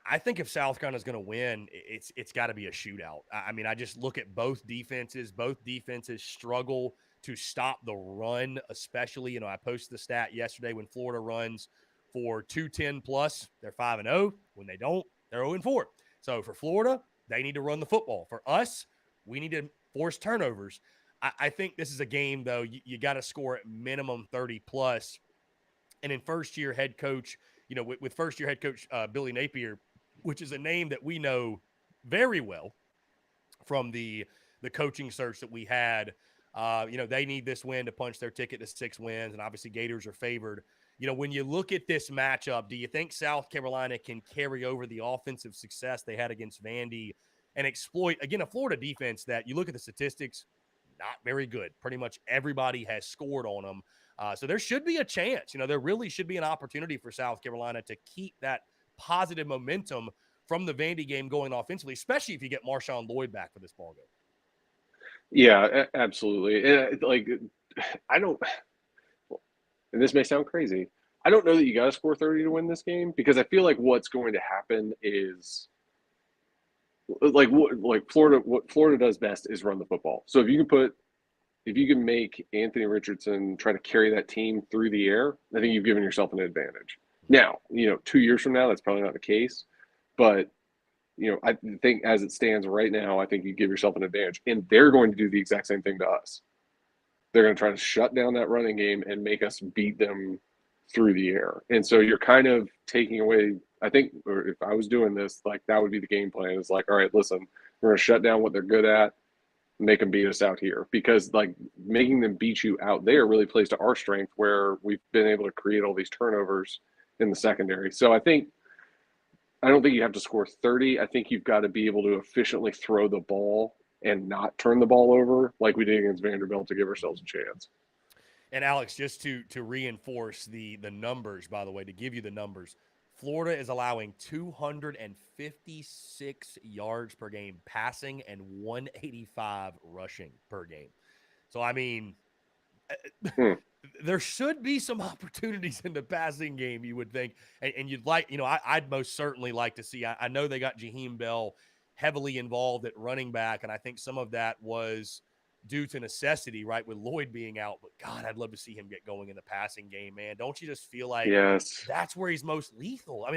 I think if South Carolina is going to win, it's got to be a shootout. I mean, I just look at both defenses. Both defenses struggle to stop the run, especially. I posted the stat yesterday. When Florida runs for 210 plus, they're 5-0. When they don't, they're 0-4. So for Florida, they need to run the football. For us, we need to force turnovers. I think this is a game, though, you got to score at minimum 30 plus. And in first-year head coach, with first-year head coach Billy Napier, which is a name that we know very well from the coaching search that we had, they need this win to punch their ticket to 6 wins, and obviously Gators are favored. When you look at this matchup, do you think South Carolina can carry over the offensive success they had against Vandy and exploit, again, a Florida defense that you look at the statistics, not very good. Pretty much everybody has scored on them. So there should be a chance. There really should be an opportunity for South Carolina to keep that positive momentum from the Vandy game going offensively, especially if you get Marshawn Lloyd back for this ballgame. Yeah, absolutely. And I don't, and this may sound crazy, I don't know that you got to score 30 to win this game, because I feel like what's going to happen is what Florida does best is run the football. So if you can make Anthony Richardson try to carry that team through the air, I think you've given yourself an advantage. Now, 2 years from now, that's probably not the case, but I think as it stands right now, I think you give yourself an advantage, and they're going to do the exact same thing to us. They're going to try to shut down that running game and make us beat them through the air. And so you're kind of taking away, I think, or if I was doing this, that would be the game plan. It's all right, listen, we're going to shut down what they're good at, make them beat us out here, because making them beat you out there really plays to our strength, where we've been able to create all these turnovers in the secondary. So I don't think you have to score 30. I think you've got to be able to efficiently throw the ball and not turn the ball over like we did against Vanderbilt to give ourselves a chance. And Alex, just to reinforce the numbers, by the way, to give you the numbers, Florida is allowing 256 yards per game passing and 185 rushing per game. So, there should be some opportunities in the passing game, you would think. And you'd like, I'd most certainly like to see. I know they got Jaheim Bell heavily involved at running back, and I think some of that was due to necessity, right, with Lloyd being out. But, God, I'd love to see him get going in the passing game, man. Don't you just feel like that's where he's most lethal?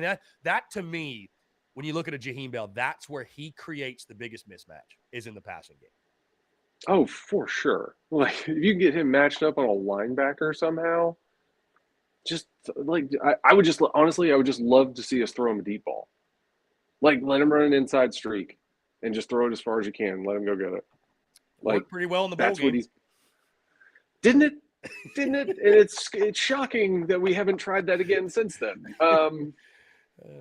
That to me, when you look at a Jaheim Bell, that's where he creates the biggest mismatch, is in the passing game. Oh, for sure. If you can get him matched up on a linebacker somehow, I would just love to see us throw him a deep ball. Let him run an inside streak and just throw it as far as you can. Let him go get it. Worked pretty well in the bowl game. Didn't it? And it's shocking that we haven't tried that again since then.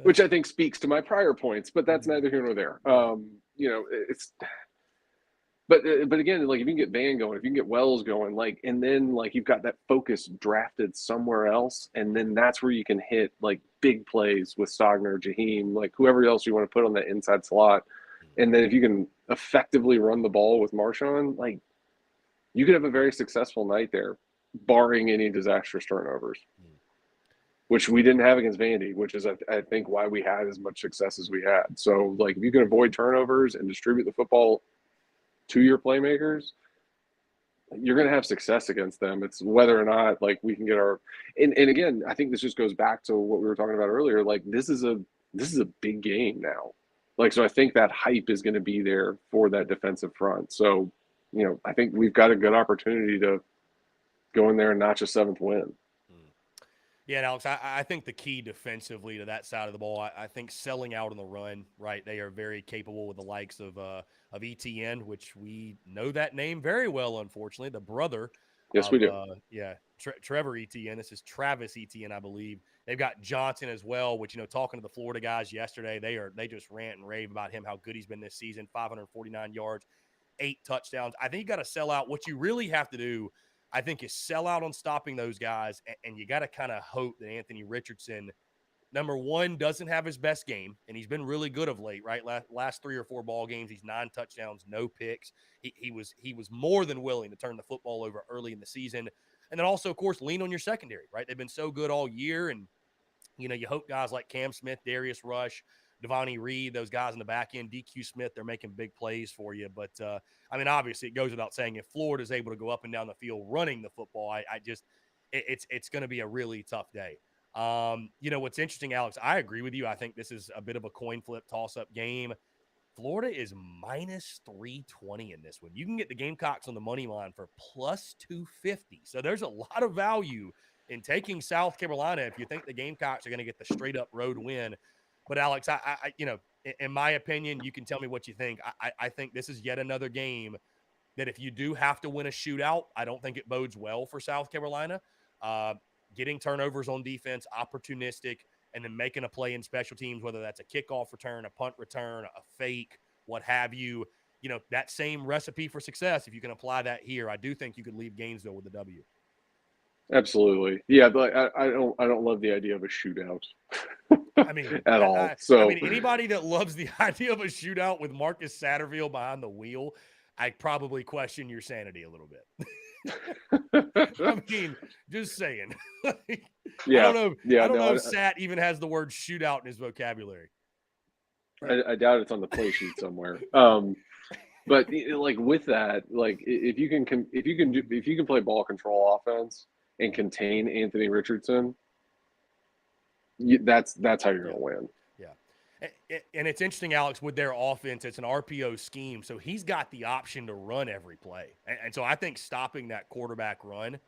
Which I think speaks to my prior points, but that's neither here nor there. But again, if you can get Van going, if you can get Wells going, and then you've got that focus drafted somewhere else, and then that's where you can hit big plays with Stogner, Jaheim, whoever else you want to put on that inside slot. And then if you can effectively run the ball with Marshawn, you could have a very successful night there, barring any disastrous turnovers, which we didn't have against Vandy, which is, I think, why we had as much success as we had. So, if you can avoid turnovers and distribute the football to your playmakers, you're going to have success against them. It's whether or not we can get our and again, I think this just goes back to what we were talking about earlier. This is a big game now. So I think that hype is going to be there for that defensive front. So, I think we've got a good opportunity to go in there and notch a 7th win. Yeah, and Alex, I think the key defensively to that side of the ball, I think selling out on the run, right? They are very capable with the likes of ETN, which we know that name very well, unfortunately. The brother. Yes, we do. Trevor Etienne. This is Travis Etienne, I believe. They've got Johnson as well, which, talking to the Florida guys yesterday, they just rant and rave about him, how good he's been this season, 549 yards, 8 touchdowns. I think you got to sell out. What you really have to do, I think, is sell out on stopping those guys, and you got to kind of hope that Anthony Richardson, number one, doesn't have his best game, and he's been really good of late, right? Last 3 or 4 ball games, he's 9 touchdowns, no picks. He was more than willing to turn the football over early in the season. And then also, of course, lean on your secondary, right? They've been so good all year, and, you hope guys like Cam Smith, Darius Rush Devontae Reed, those guys in the back end, DQ Smith, they're making big plays for you. But, I mean, obviously it goes without saying, if Florida's able to go up and down the field running the football, it's going to be a really tough day. What's interesting, Alex, I agree with you. I think this is a bit of a coin flip toss-up game. Florida is minus 320 in this one. You can get the Gamecocks on the money line for plus 250. So there's a lot of value in taking South Carolina if you think the Gamecocks are going to get the straight up road win. But Alex, in my opinion, you can tell me what you think. I think this is yet another game that if you do have to win a shootout, I don't think it bodes well for South Carolina. Getting turnovers on defense, opportunistic, and then making a play in special teams, whether that's a kickoff return, a punt return, a fake, what have you, that same recipe for success, if you can apply that here, I do think you could leave Gainesville with a W. Absolutely. Yeah, but I don't love the idea of a shootout. I mean, at all. So anybody that loves the idea of a shootout with Marcus Satterfield behind the wheel, I probably question your sanity a little bit. I mean, just saying. Yeah, I don't know. Yeah, I don't know if Sat even has the word shootout in his vocabulary. I doubt it's on the play sheet somewhere. But like with that, like if you can play ball control offense and contain Anthony Richardson, that's how you're going to win. Yeah. And it's interesting, Alex, with their offense, it's an RPO scheme. So he's got the option to run every play. And so I think stopping that quarterback run,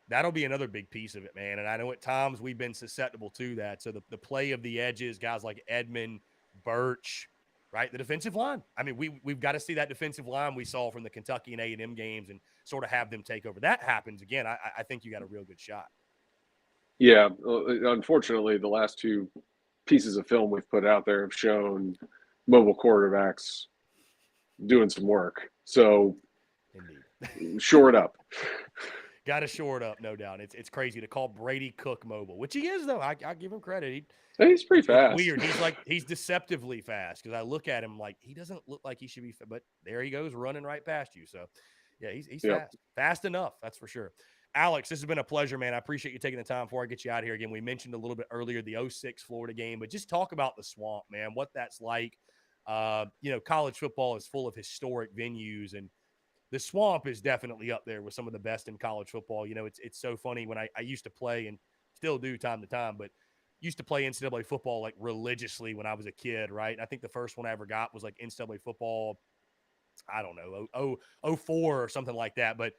that'll be another big piece of it, man. And I know at times we've been susceptible to that. So the play of the edges, guys like Edmond, Birch, right? The defensive line. I mean, we've got to see that defensive line we saw from the Kentucky and A&M games and sort of have them take over. That happens again. I think you got a real good shot. Yeah. Unfortunately, the last two pieces of film we've put out there have shown mobile quarterbacks doing some work. So shore it up. Got to shore it up, no doubt. It's crazy to call Brady Cook mobile, which he is, though. I give him credit. He's pretty fast. Weird. He's deceptively fast because I look at him like he doesn't look like he should be, but there he goes running right past you. So, yeah, he's fast. Fast enough, that's for sure. Alex, this has been a pleasure, man. I appreciate you taking the time before I get you out of here again. We mentioned a little bit earlier the 06 Florida game, but just talk about the Swamp, man, what that's like. College football is full of historic venues, and the Swamp is definitely up there with some of the best in college football. It's so funny when I used to play and still do time to time, but used to play NCAA football like religiously when I was a kid, right? I think the first one I ever got was like NCAA football, I don't know, 04 or something like that. But,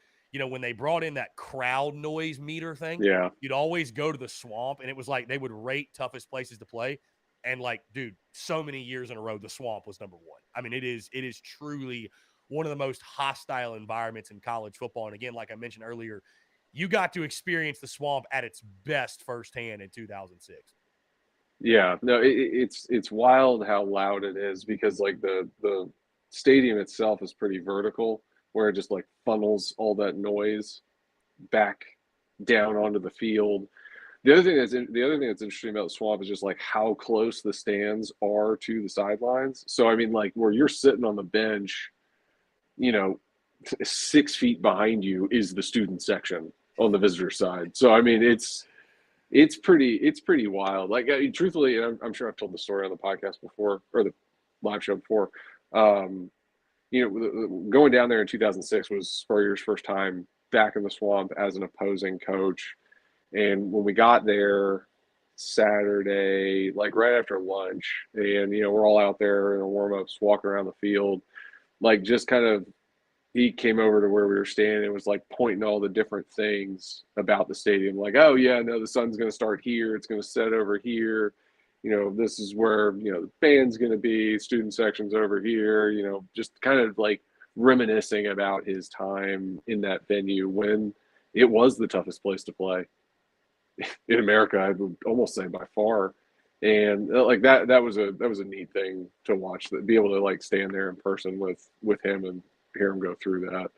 when they brought in that crowd noise meter thing, you'd always go to the Swamp, and it was like they would rate toughest places to play. And like, dude, so many years in a row, the Swamp was number one. I mean, it is truly one of the most hostile environments in college football. And again, like I mentioned earlier, you got to experience the Swamp at its best firsthand in 2006. Yeah, no, it's wild how loud it is because like the stadium itself is pretty vertical, where it just like funnels all that noise back down onto the field. The other thing that's interesting about the Swamp is just like how close the stands are to the sidelines. So I mean, like where you're sitting on the bench, 6 feet behind you is the student section on the visitor side. So I mean, it's pretty wild. Like truthfully, and I'm sure I've told the story on the podcast before or the live show before. Going down there in 2006 was Spurrier's first time back in the Swamp as an opposing coach. And when we got there Saturday, like right after lunch, and we're all out there in the warm-ups, walking around the field, like just kind of he came over to where we were standing and was like pointing all the different things about the stadium. Like, oh yeah, no, the sun's going to start here. It's going to set over here. This is where, the band's going to be, student section's over here, just kind of like reminiscing about his time in that venue when it was the toughest place to play in America, I would almost say by far. And like that was a neat thing to watch, that be able to like stand there in person with him and hear him go through that.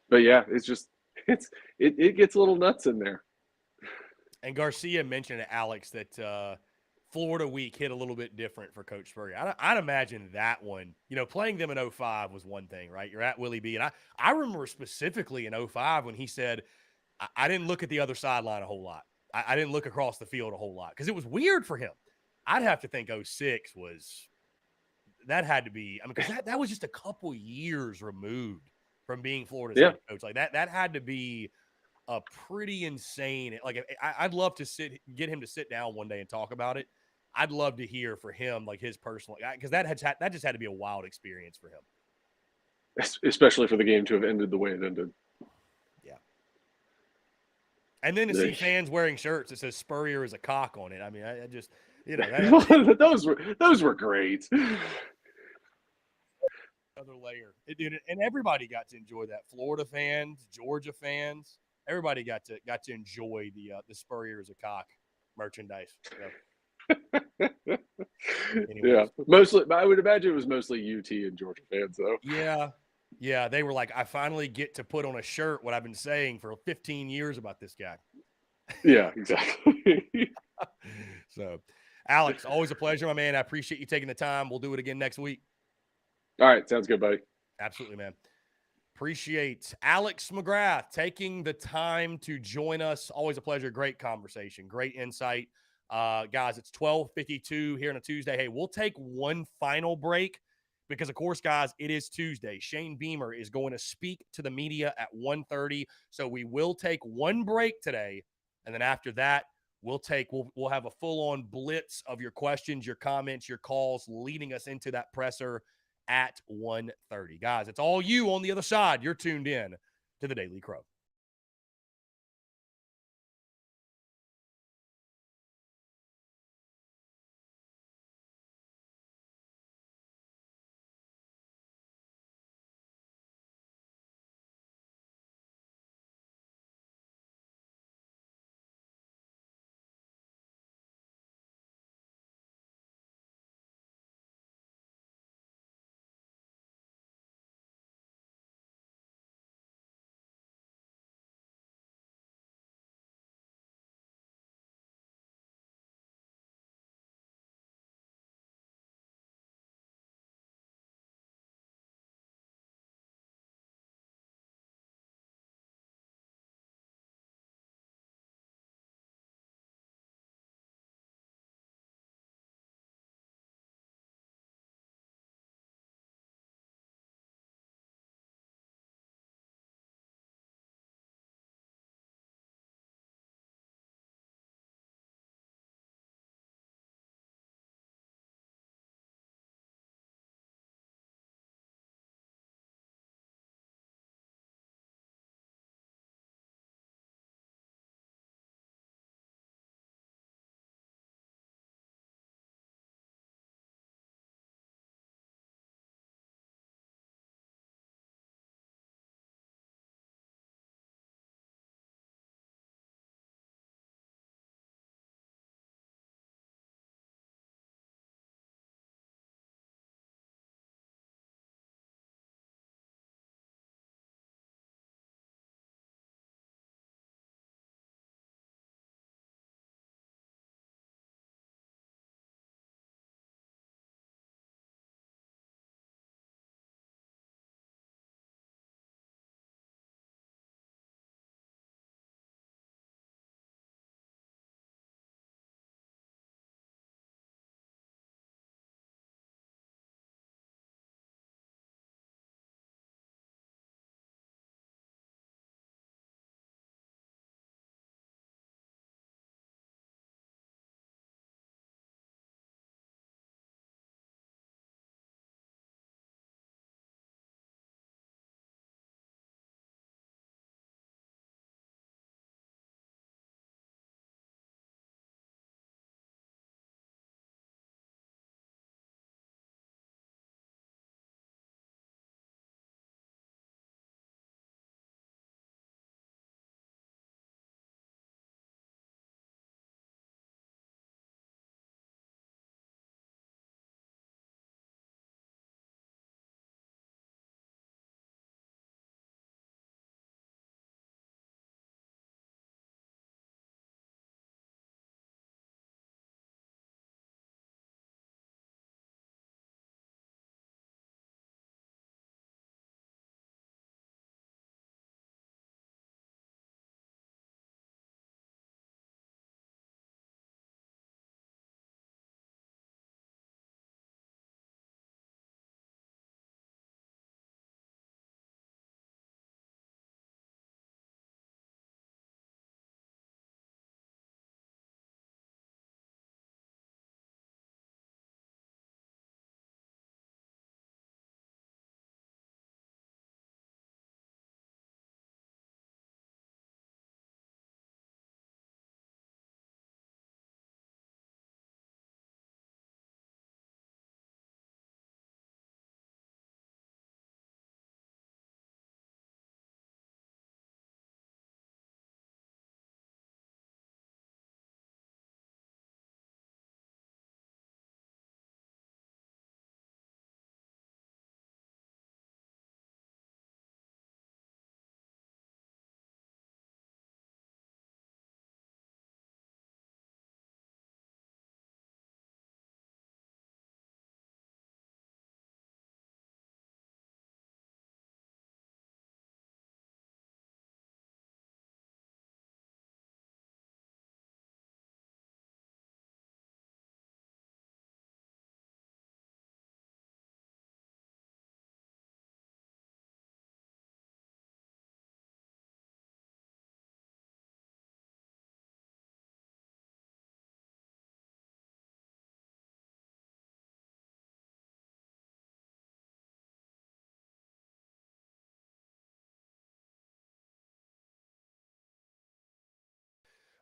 But yeah, it gets a little nuts in there. And Garcia mentioned to Alex that Florida week hit a little bit different for Coach Spurrier. I'd imagine that one, playing them in 05 was one thing, right? You're at Willie B. And I remember specifically in 05 when he said, I didn't look at the other sideline a whole lot. I didn't look across the field a whole lot because it was weird for him. I'd have to think 06 was that had to be. I mean, because that was just a couple years removed from being Florida's head coach. Like that had to be a pretty insane. Like I'd love to get him to sit down one day and talk about it. I'd love to hear for him like his personal, because that just had to be a wild experience for him. Especially for the game to have ended the way it ended. Yeah. And then to see fans wearing shirts that says Spurrier is a cock on it. I mean, I just, those were great. Another layer. And everybody got to enjoy that. Florida fans, Georgia fans, everybody got to enjoy the Spurrier is a cock merchandise. So. Yeah, mostly. I would imagine it was mostly UT and Georgia fans, though. Yeah. They were like, I finally get to put on a shirt what I've been saying for 15 years about this guy. Yeah, exactly. So, Alex, always a pleasure, my man. I appreciate you taking the time. We'll do it again next week. All right, sounds good, buddy. Absolutely, man. Appreciate Alex McGrath taking the time to join us. Always a pleasure. Great conversation. Great insight. Guys, it's 12:52 here on a Tuesday. Hey, we'll take one final break because, of course, guys, it is Tuesday. Shane Beamer is going to speak to the media at 1:30. So we will take one break today. And then after that, we'll have a full-on blitz of your questions, your comments, your calls leading us into that presser at 1:30. Guys, it's all you on the other side. You're tuned in to the Daily Crow.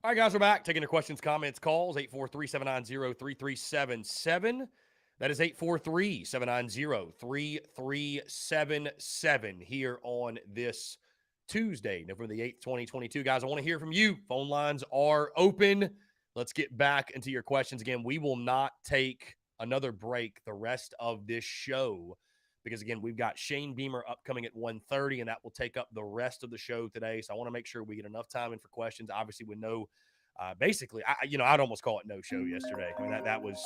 All right, guys, we're back. Taking your questions, comments, calls, 843-790-3377. That is 843-790-3377 here on this Tuesday, November the 8th, 2022. Guys, I want to hear from you. Phone lines are open. Let's get back into your questions. Again, we will not take another break the rest of this show because, again, we've got Shane Beamer upcoming at 1:30, and that will take up the rest of the show today. So I want to make sure we get enough time in for questions. Obviously, with no basically, I'd almost call it no show yesterday. I mean, that was,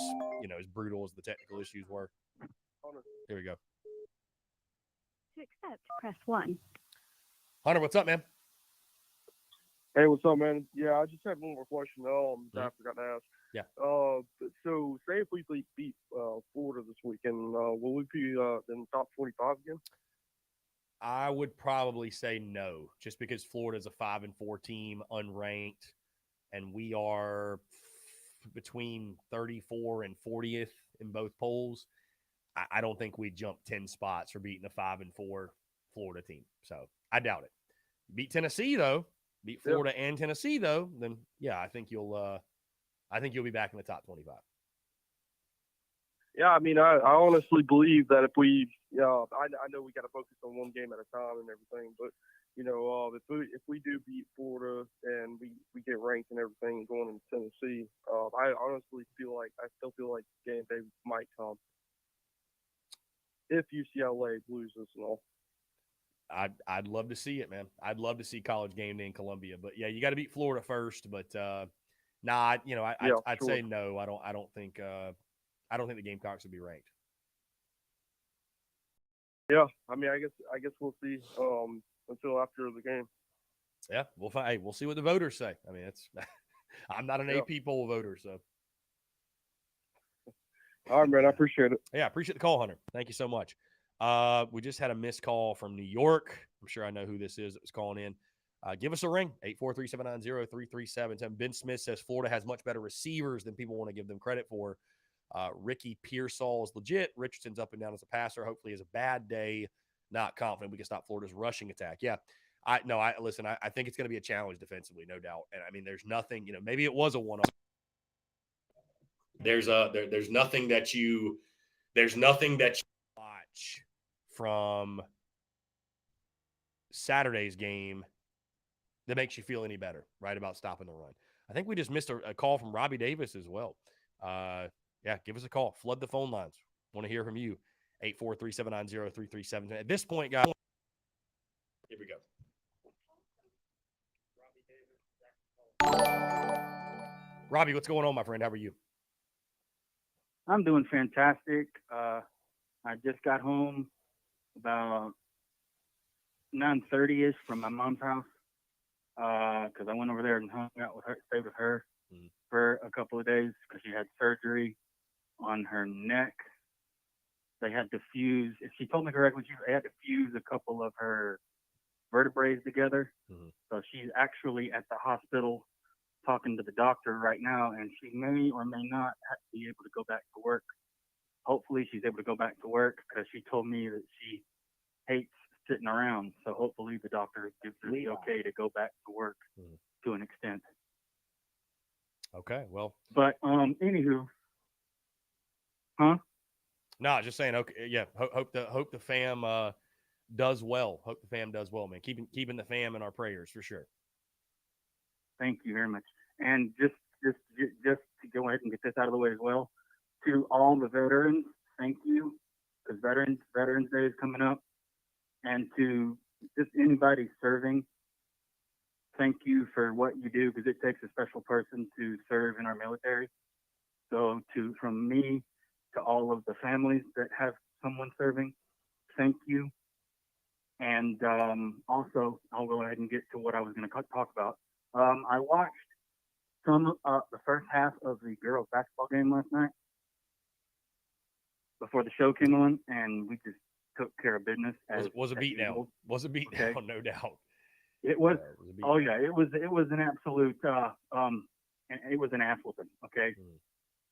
as brutal as the technical issues were. Here we go. To accept, press 1. Hunter, what's up, man? Hey, what's up, man? Yeah, I just have one more question that I forgot to ask. Yeah. So say if we beat Florida this weekend, will we be in top 25 again? I would probably say no, just because Florida's a 5-4 team, unranked, and we are between 34 and 40th in both polls. I don't think we'd jump 10 spots for beating a 5-4 Florida team. So I doubt it. Beat Tennessee though, beat Florida and Tennessee though, then yeah, I think you'll be back in the top 25. Yeah, I mean, I honestly believe that if we, I know we got to focus on one game at a time and everything, but if we do beat Florida and we get ranked and everything going into Tennessee, I honestly still feel like game day might come if UCLA loses and all. I'd love to see it, man. I'd love to see college game day in Columbia, but yeah, you got to beat Florida first. But I'd say no. I don't think the Gamecocks would be ranked. Yeah, I mean, I guess we'll see until after the game. Yeah, we'll see what the voters say. I mean, I'm not an AP poll voter, so. All right, man. I appreciate it. Yeah, I appreciate the call, Hunter. Thank you so much. We just had a missed call from New York. I'm sure I know who this is that was calling in. Give us a ring, 843-790-3377. Ben Smith says Florida has much better receivers than people want to give them credit for. Ricky Pearsall is legit. Richardson's up and down as a passer. Hopefully, has a bad day. Not confident we can stop Florida's rushing attack. Yeah, I think it's going to be a challenge defensively, no doubt. And I mean, there's nothing. Maybe it was a one-off. There's nothing that you watch from Saturday's game that makes you feel any better, right, about stopping the run. I think we just missed a call from Robbie Davis as well. Yeah, give us a call. Flood the phone lines. Want to hear from you. 843-790-3377. At this point, guys, here we go. Robbie, what's going on, my friend? How are you? I'm doing fantastic. I just got home about 9:30ish from my mom's house because I went over there and hung out with her, stayed with her for a couple of days because she had surgery on her neck. They had to fuse, if she told me correctly, they had to fuse a couple of her vertebrae together. So she's actually at the hospital talking to the doctor right now, and she may or may not be able to go back to work. Hopefully she's able to go back to work because she told me that she hates sitting around. So hopefully the doctor gives her the okay to go back to work to an extent. Okay, well. But anywho, huh? No, just saying. Okay, yeah. Hope the fam does well. Hope the fam does well, man. Keeping the fam in our prayers for sure. Thank you very much. And just to go ahead and get this out of the way as well, to all the veterans, thank you, because Veterans Day is coming up, and to just anybody serving, thank you for what you do, because it takes a special person to serve in our military. So from me to all of the families that have someone serving, thank you. And also, I'll go ahead and get to what I was going to talk about. I watched the first half of the girls' basketball game last night before the show came on, and we just took care of business. Was a beatdown. Was a beatdown, okay. No doubt. It was. Oh yeah, it was an absolute. It was an ass whooping. Okay,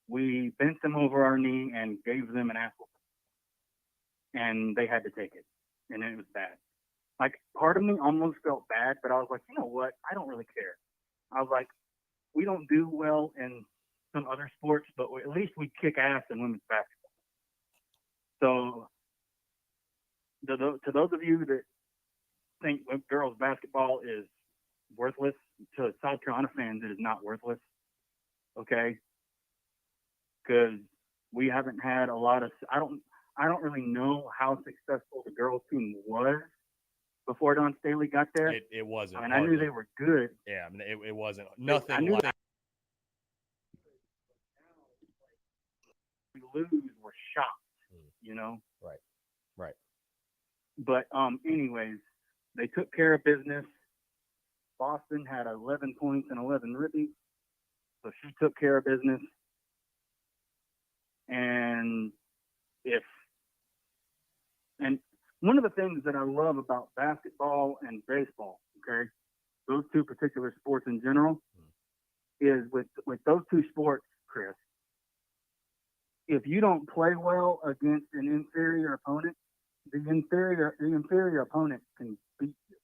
we bent them over our knee and gave them an ass whooping, and they had to take it, and it was bad. Like, part of me almost felt bad, but I was like, you know what? I don't really care. I was like, we don't do well in some other sports, but at least we kick ass in women's basketball. So to those of you that think girls basketball is worthless, to South Carolina fans, it is not worthless. Okay, because we haven't had a lot of. I don't really know how successful the girls team was before Don Staley got there. It wasn't. I mean, I knew they were good. Yeah, I mean, it wasn't nothing. I knew like that. We lose, we're shocked. You know. Right. But anyways, they took care of business. Boston had 11 points and 11 ribbies, so she took care of business. And one of the things that I love about basketball and baseball, okay, those two particular sports in general, is with those two sports, Chris, if you don't play well against an inferior opponent, the inferior opponent can beat you.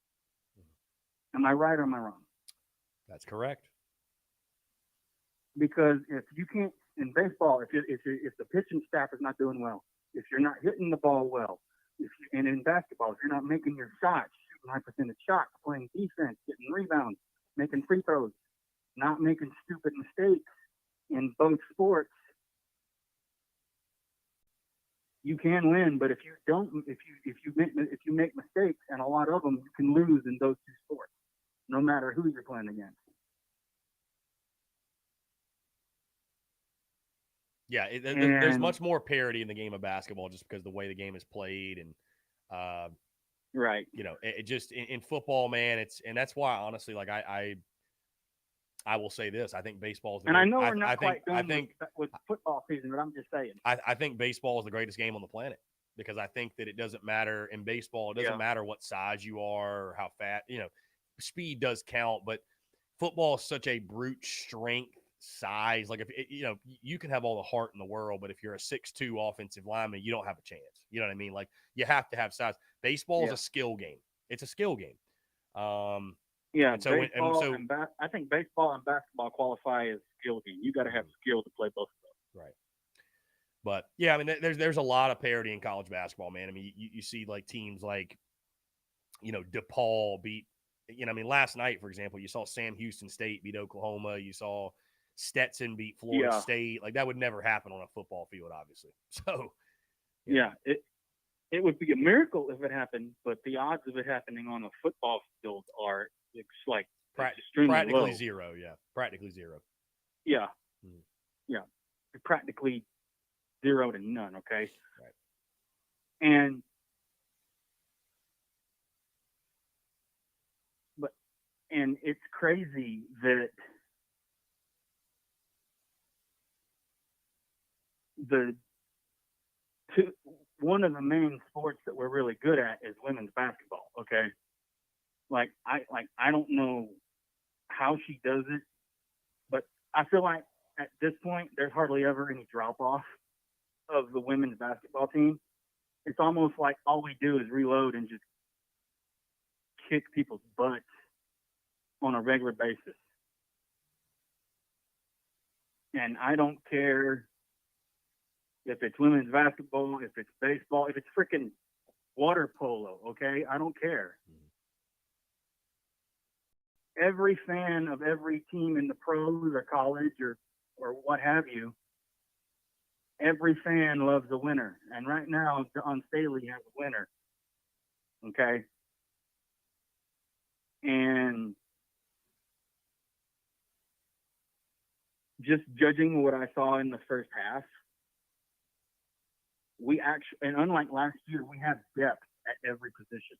Am I right or am I wrong? That's correct. Because if you can't in baseball, if the pitching staff is not doing well, if you're not hitting the ball well, and in basketball, if you're not making your shots, shooting high percentage shots, playing defense, getting rebounds, making free throws, not making stupid mistakes in both sports, you can win. But if you don't, if you make mistakes, and a lot of them, you can lose in those two sports, no matter who you're playing against. Yeah, there's much more parity in the game of basketball just because the way the game is played, and right. You know, it just in football, man. And that's why honestly, like I will say this: I think baseball is. And I know we're not quite done with football season, but I'm just saying. I think baseball is the greatest game on the planet because I think that it doesn't matter in baseball. It doesn't matter what size you are or how fast. You know, speed does count, but football is such a brute strength. Size, like if you know, you can have all the heart in the world, but if you're a 6'2" offensive lineman, you don't have a chance. You know what I mean? Like you have to have size. Baseball is a skill game. It's a skill game. And so, I think baseball and basketball qualify as skill game. You got to have skill to play both of those. Right. But yeah, I mean, there's a lot of parity in college basketball, man. I mean, you see like teams like, you know, DePaul beat, you know, I mean, last night, for example, you saw Sam Houston State beat Oklahoma. You saw Stetson beat Florida State. Like that would never happen on a football field, obviously. So it would be a miracle if it happened, but the odds of it happening on a football field are like practically low. zero. Yeah, practically zero. Yeah, practically 0 to none. Okay, right. And it's crazy that one of the main sports that we're really good at is women's basketball. Okay, I don't know how she does it, but I feel like at this point there's hardly ever any drop off of the women's basketball team. It's almost like all we do is reload and just kick people's butts on a regular basis. And I don't care if it's women's basketball, if it's baseball, if it's freaking water polo, okay? I don't care. Every fan of every team in the pros or college or what have you, every fan loves a winner. And right now, Don Staley has a winner, okay? And just judging what I saw in the first half, we actually, and unlike last year, we have depth at every position.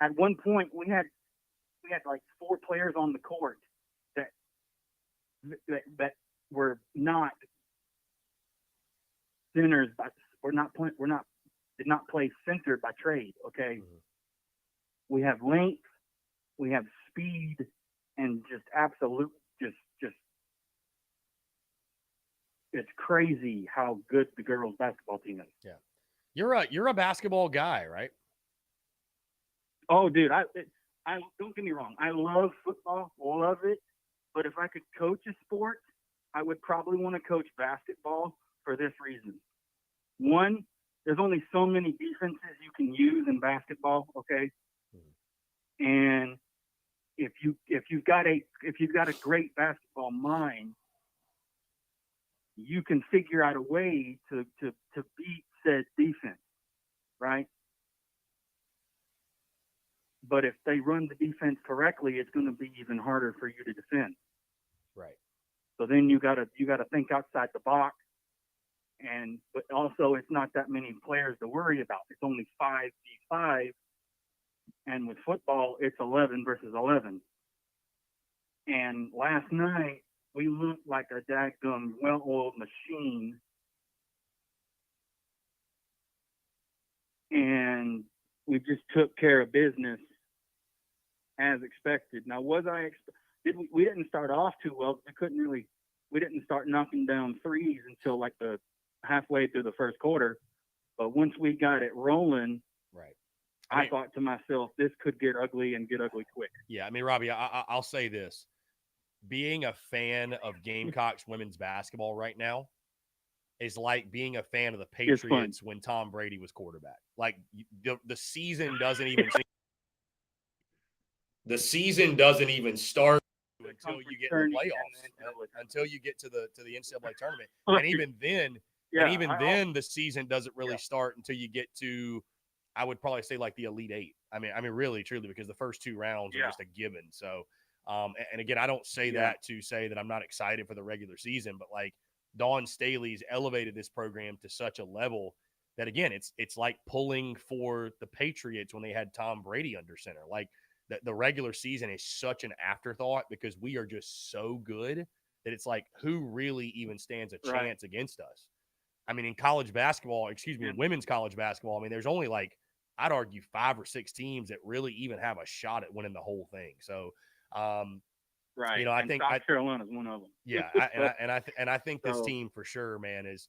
At one point, we had like 4 players on the court that were not centers, did not play center by trade. Okay, we have length, we have speed, and just absolute, just. It's crazy how good the girls' basketball team is. Yeah, you're a basketball guy, right? Oh, dude, I don't get me wrong. I love football, love it, But if I could coach a sport, I would probably want to coach basketball for this reason. One, there's only so many defenses you can use in basketball, okay? And if you've got a great basketball mind, you can figure out a way to beat said defense, right? But if they run the defense correctly, it's going to be even harder for you to defend. Right. So then you got to think outside the box, but also it's not that many players to worry about. It's only 5v5, and with football it's 11 versus 11. And last night we looked like a daggum well-oiled machine, and we just took care of business as expected. Now, we didn't start off too well. We didn't start knocking down threes until like the halfway through the first quarter. But once we got it rolling, right, I thought to myself, this could get ugly and get ugly quick. Yeah, I mean, Robbie, I'll say this. Being a fan of Gamecocks women's basketball right now is like being a fan of the Patriots when Tom Brady was quarterback. Like the season doesn't even start until you get in the playoffs, until you get to the NCAA tournament, and even then, the season doesn't really start until you get to, I would probably say, like the Elite Eight. I mean, really, truly, because the first two rounds are just a given. So, and again, I don't say that to say that I'm not excited for the regular season, but like Dawn Staley's elevated this program to such a level that, again, it's like pulling for the Patriots when they had Tom Brady under center. Like the regular season is such an afterthought because we are just so good that it's like, who really even stands a chance against us? I mean, in college basketball, in women's college basketball, I mean, there's only like, I'd argue 5 or 6 teams that really even have a shot at winning the whole thing. So, you know, I think South Carolina is one of them. Yeah, I think this team for sure, man, is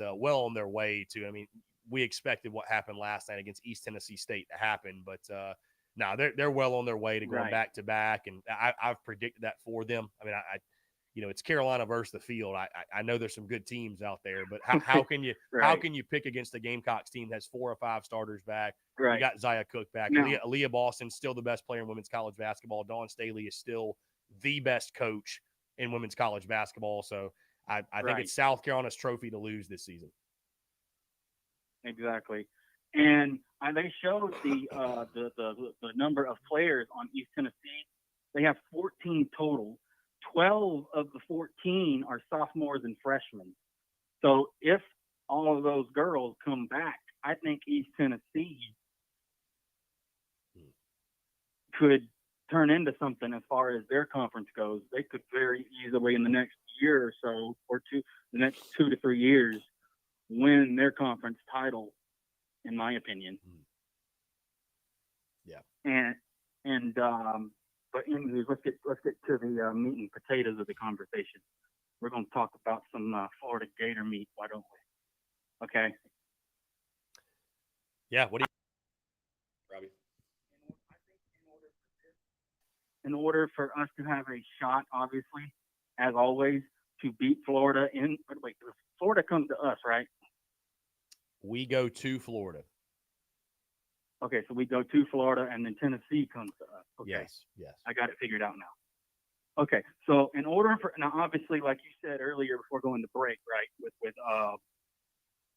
well on their way to. I mean, we expected what happened last night against East Tennessee State to happen, but no, they're well on their way to going back to back, and I've predicted that for them. I mean, you know, it's Carolina versus the field. I know there's some good teams out there, but how can you how can you pick against the Gamecocks team that has 4 or 5 starters back? You got Zia Cook back. No. Aaliyah Boston's still the best player in women's college basketball. Dawn Staley is still the best coach in women's college basketball. So I think it's South Carolina's trophy to lose this season. Exactly. And they showed the number of players on East Tennessee. They have 14 total. 12 of the 14 are sophomores and freshmen. So if all of those girls come back, I think East Tennessee could turn into something as far as their conference goes. They could very easily in the next year or so, or the next 2 to 3 years, win their conference title, in my opinion. Yeah. But anyways, let's get to the meat and potatoes of the conversation. We're going to talk about some Florida Gator meat, why don't we? Okay. Yeah. What do you, Robbie? In order for us to have a shot, obviously, as always, to beat Florida Florida comes to us, right? We go to Florida. Okay, so we go to Florida, and then Tennessee comes to us. Okay. Yes. I got it figured out now. Okay, so in order for now, obviously, like you said earlier before going to break, right, with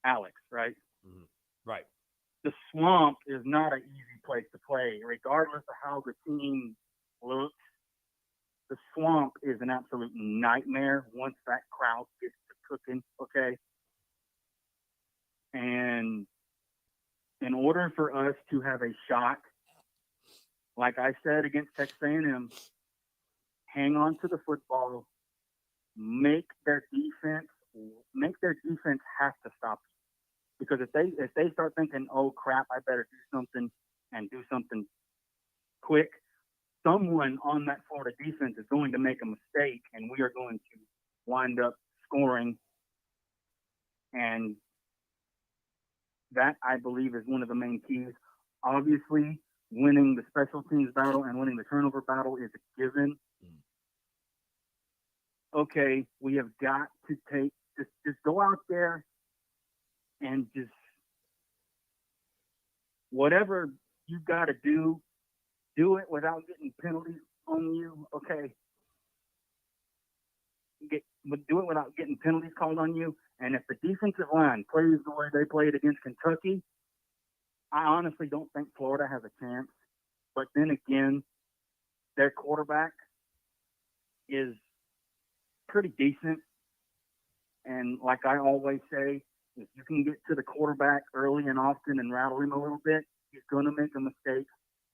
Alex, right? Mm-hmm. Right. The Swamp is not an easy place to play, regardless of how the team looks. The Swamp is an absolute nightmare once that crowd gets to cooking, okay? And in order for us to have a shot, like I said against Texas A&M, hang on to the football, make their defense have to stop you. Because if they start thinking, oh crap, I better do something and do something quick, someone on that Florida defense is going to make a mistake, and we are going to wind up scoring. And that, I believe, is one of the main keys. Obviously, winning the special teams battle and winning the turnover battle is a given. okay, we have got to just go out there and just whatever you got to do it without getting penalties on you. Okay, do it without getting penalties called on you. And if the defensive line plays the way they played against Kentucky, I honestly don't think Florida has a chance. But then again, their quarterback is pretty decent. And like I always say, if you can get to the quarterback early and often and rattle him a little bit, he's going to make a mistake.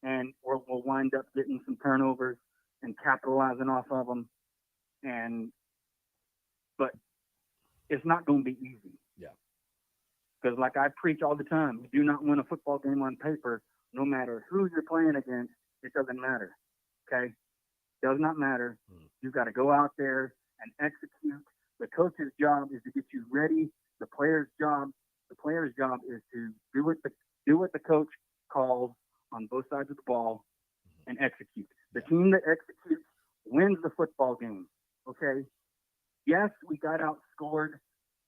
And we'll wind up getting some turnovers and capitalizing off of them. But it's not going to be easy. Yeah. Because like I preach all the time, you do not win a football game on paper, no matter who you're playing against. It doesn't matter. Okay? Does not matter. You've got to go out there and execute. The coach's job is to get you ready. The player's job is to do what the coach calls on both sides of the ball and execute. The team that executes wins the football game. Okay? Yes, we got outscored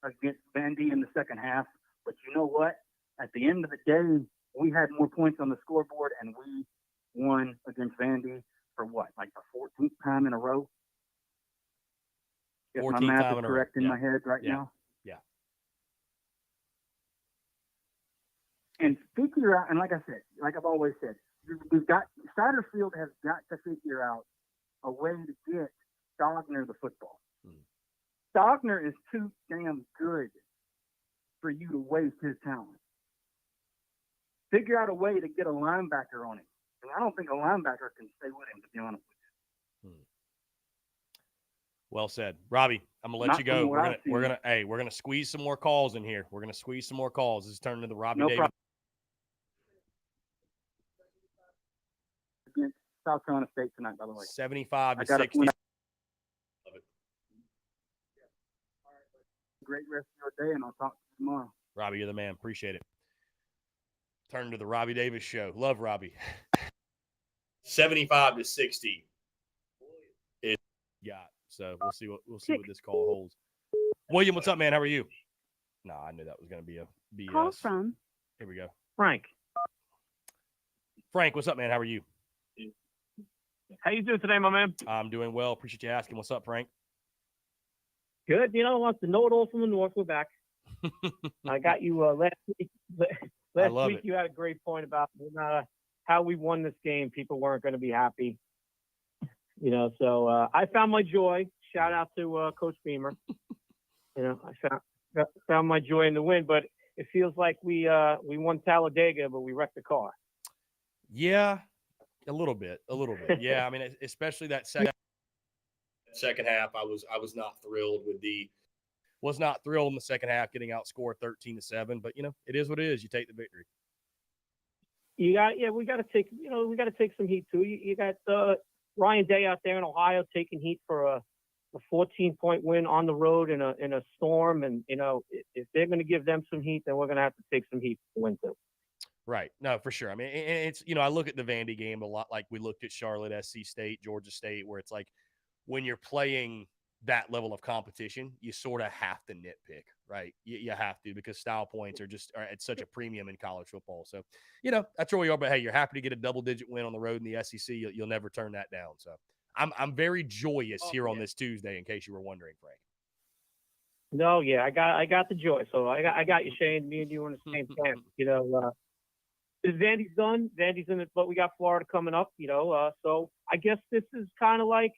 against Vandy in the second half, but you know what? At the end of the day, we had more points on the scoreboard, and we won against Vandy for what, like the 14th time in a row? If my math is correct in my head right now. Yeah. And figure out, and like I said, like I've always said, Satterfield has got to figure out a way to get Stogner the football. Stogner is too damn good for you to waste his talent. Figure out a way to get a linebacker on him. And I don't think a linebacker can stay with him, to be honest with you. Well said, Robbie. I'm gonna let you go. We're gonna squeeze some more calls in here. We're gonna squeeze some more calls. This is turning to the Robbie Davis. Problem. Against South Carolina State tonight, by the way. 75 to 60. Love it. Great rest of your day, and I'll talk to you tomorrow. Robbie, you're the man. Appreciate it. Turn to the Robbie Davis show. Love Robbie. 75 to 60 is got. So we'll see what this call holds. William, what's up, man? How are you? No, I knew that was going to be a BS. Call from. Here we go. Frank. Frank, what's up, man? How are you? How you doing today, my man? I'm doing well. Appreciate you asking. What's up, Frank? Good. You know, I want to know it all from the North. We're back. I got you last week. Last week, you had a great point about how we won this game. People weren't going to be happy. You know, so I found my joy. Shout out to Coach Beamer. You know, I found my joy in the win, but it feels like we won Talladega, but we wrecked the car. Yeah, a little bit. Yeah, I mean, especially that second half. I was not thrilled with was not thrilled in the second half, getting outscored 13-7. But you know, it is what it is. You take the victory. We got to take some heat too. You got Ryan Day out there in Ohio taking heat for a 14-point win on the road in a storm, and you know, if they're going to give them some heat, then we're going to have to take some heat to win too. Right. No, for sure. I mean, it's, you know, I look at the Vandy game a lot like we looked at Charlotte, SC State, Georgia State, where it's like when you're playing that level of competition, you sort of have to nitpick, right? You have to, because style points are at such a premium in college football. So, you know, that's where we are. But hey, you're happy to get a double-digit win on the road in the SEC. You'll never turn that down. So I'm very joyous here on this Tuesday, in case you were wondering, Frank. No, yeah, I got the joy. So I got you, Shane. Me and you in the same camp. You know, Vandy's done. Vandy's in it, but we got Florida coming up. You know, so I guess this is like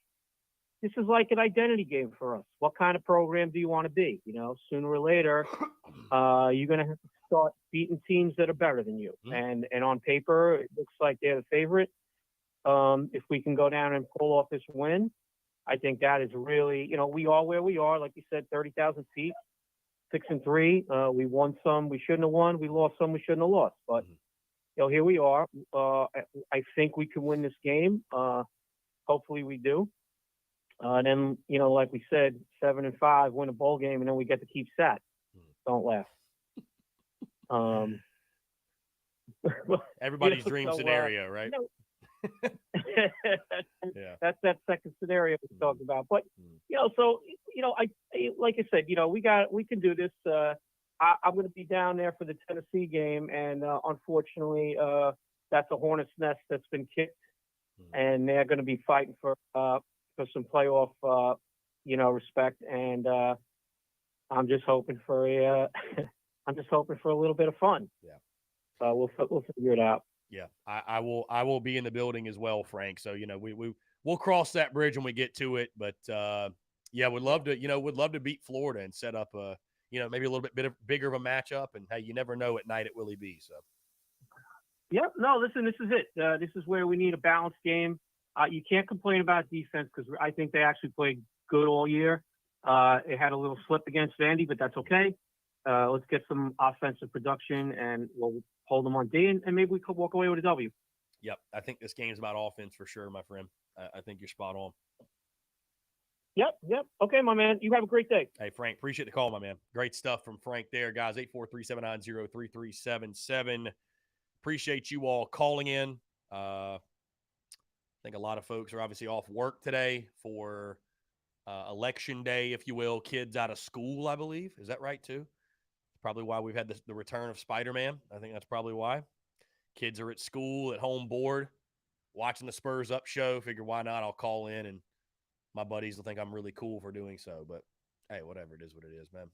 an identity game for us. What kind of program do you want to be? You know, sooner or later, you're going to have to start beating teams that are better than you. Mm-hmm. And on paper, it looks like they're the favorite. If we can go down and pull off this win, I think that is really, you know, we are where we are. Like you said, 30,000 feet, 6-3. We won some we shouldn't have won. We lost some we shouldn't have lost. But, you know, here we are. I think we can win this game. Hopefully we do. Then, you know, like we said, 7-5, win a bowl game, and then we get to keep Sat. Don't laugh. Everybody's dream scenario, right? Yeah. That's that second scenario we talked about. But so I like I said, we can do this. I'm going to be down there for the Tennessee game, and unfortunately, that's a hornet's nest that's been kicked, and they're going to be fighting for some playoff, respect. And I'm just hoping for a little bit of fun. Yeah. We'll figure it out. Yeah, I will be in the building as well, Frank. So we'll cross that bridge when we get to it. But would love to beat Florida and set up maybe a little bit bigger of a matchup. And hey, you never know at night at Willie B. So. Yep. No, listen, this is it. This is where we need a balanced game. You can't complain about defense because I think they actually played good all year. It had a little slip against Vandy, but that's okay. Let's get some offensive production, and we'll hold them on D, and maybe we could walk away with a W. Yep. I think this game's about offense for sure, my friend. I think you're spot on. Yep. Okay, my man. You have a great day. Hey, Frank, appreciate the call, my man. Great stuff from Frank there, guys. 843-790-3377. Appreciate you all calling in. I think a lot of folks are obviously off work today for election day, if you will. Kids out of school, I believe. Is that right, too? Probably why we've had the return of Spider-Man. I think that's probably why. Kids are at school, at home bored, watching the Spurs Up show. Figure why not? I'll call in, and my buddies will think I'm really cool for doing so. But hey, whatever it is, what it is, man.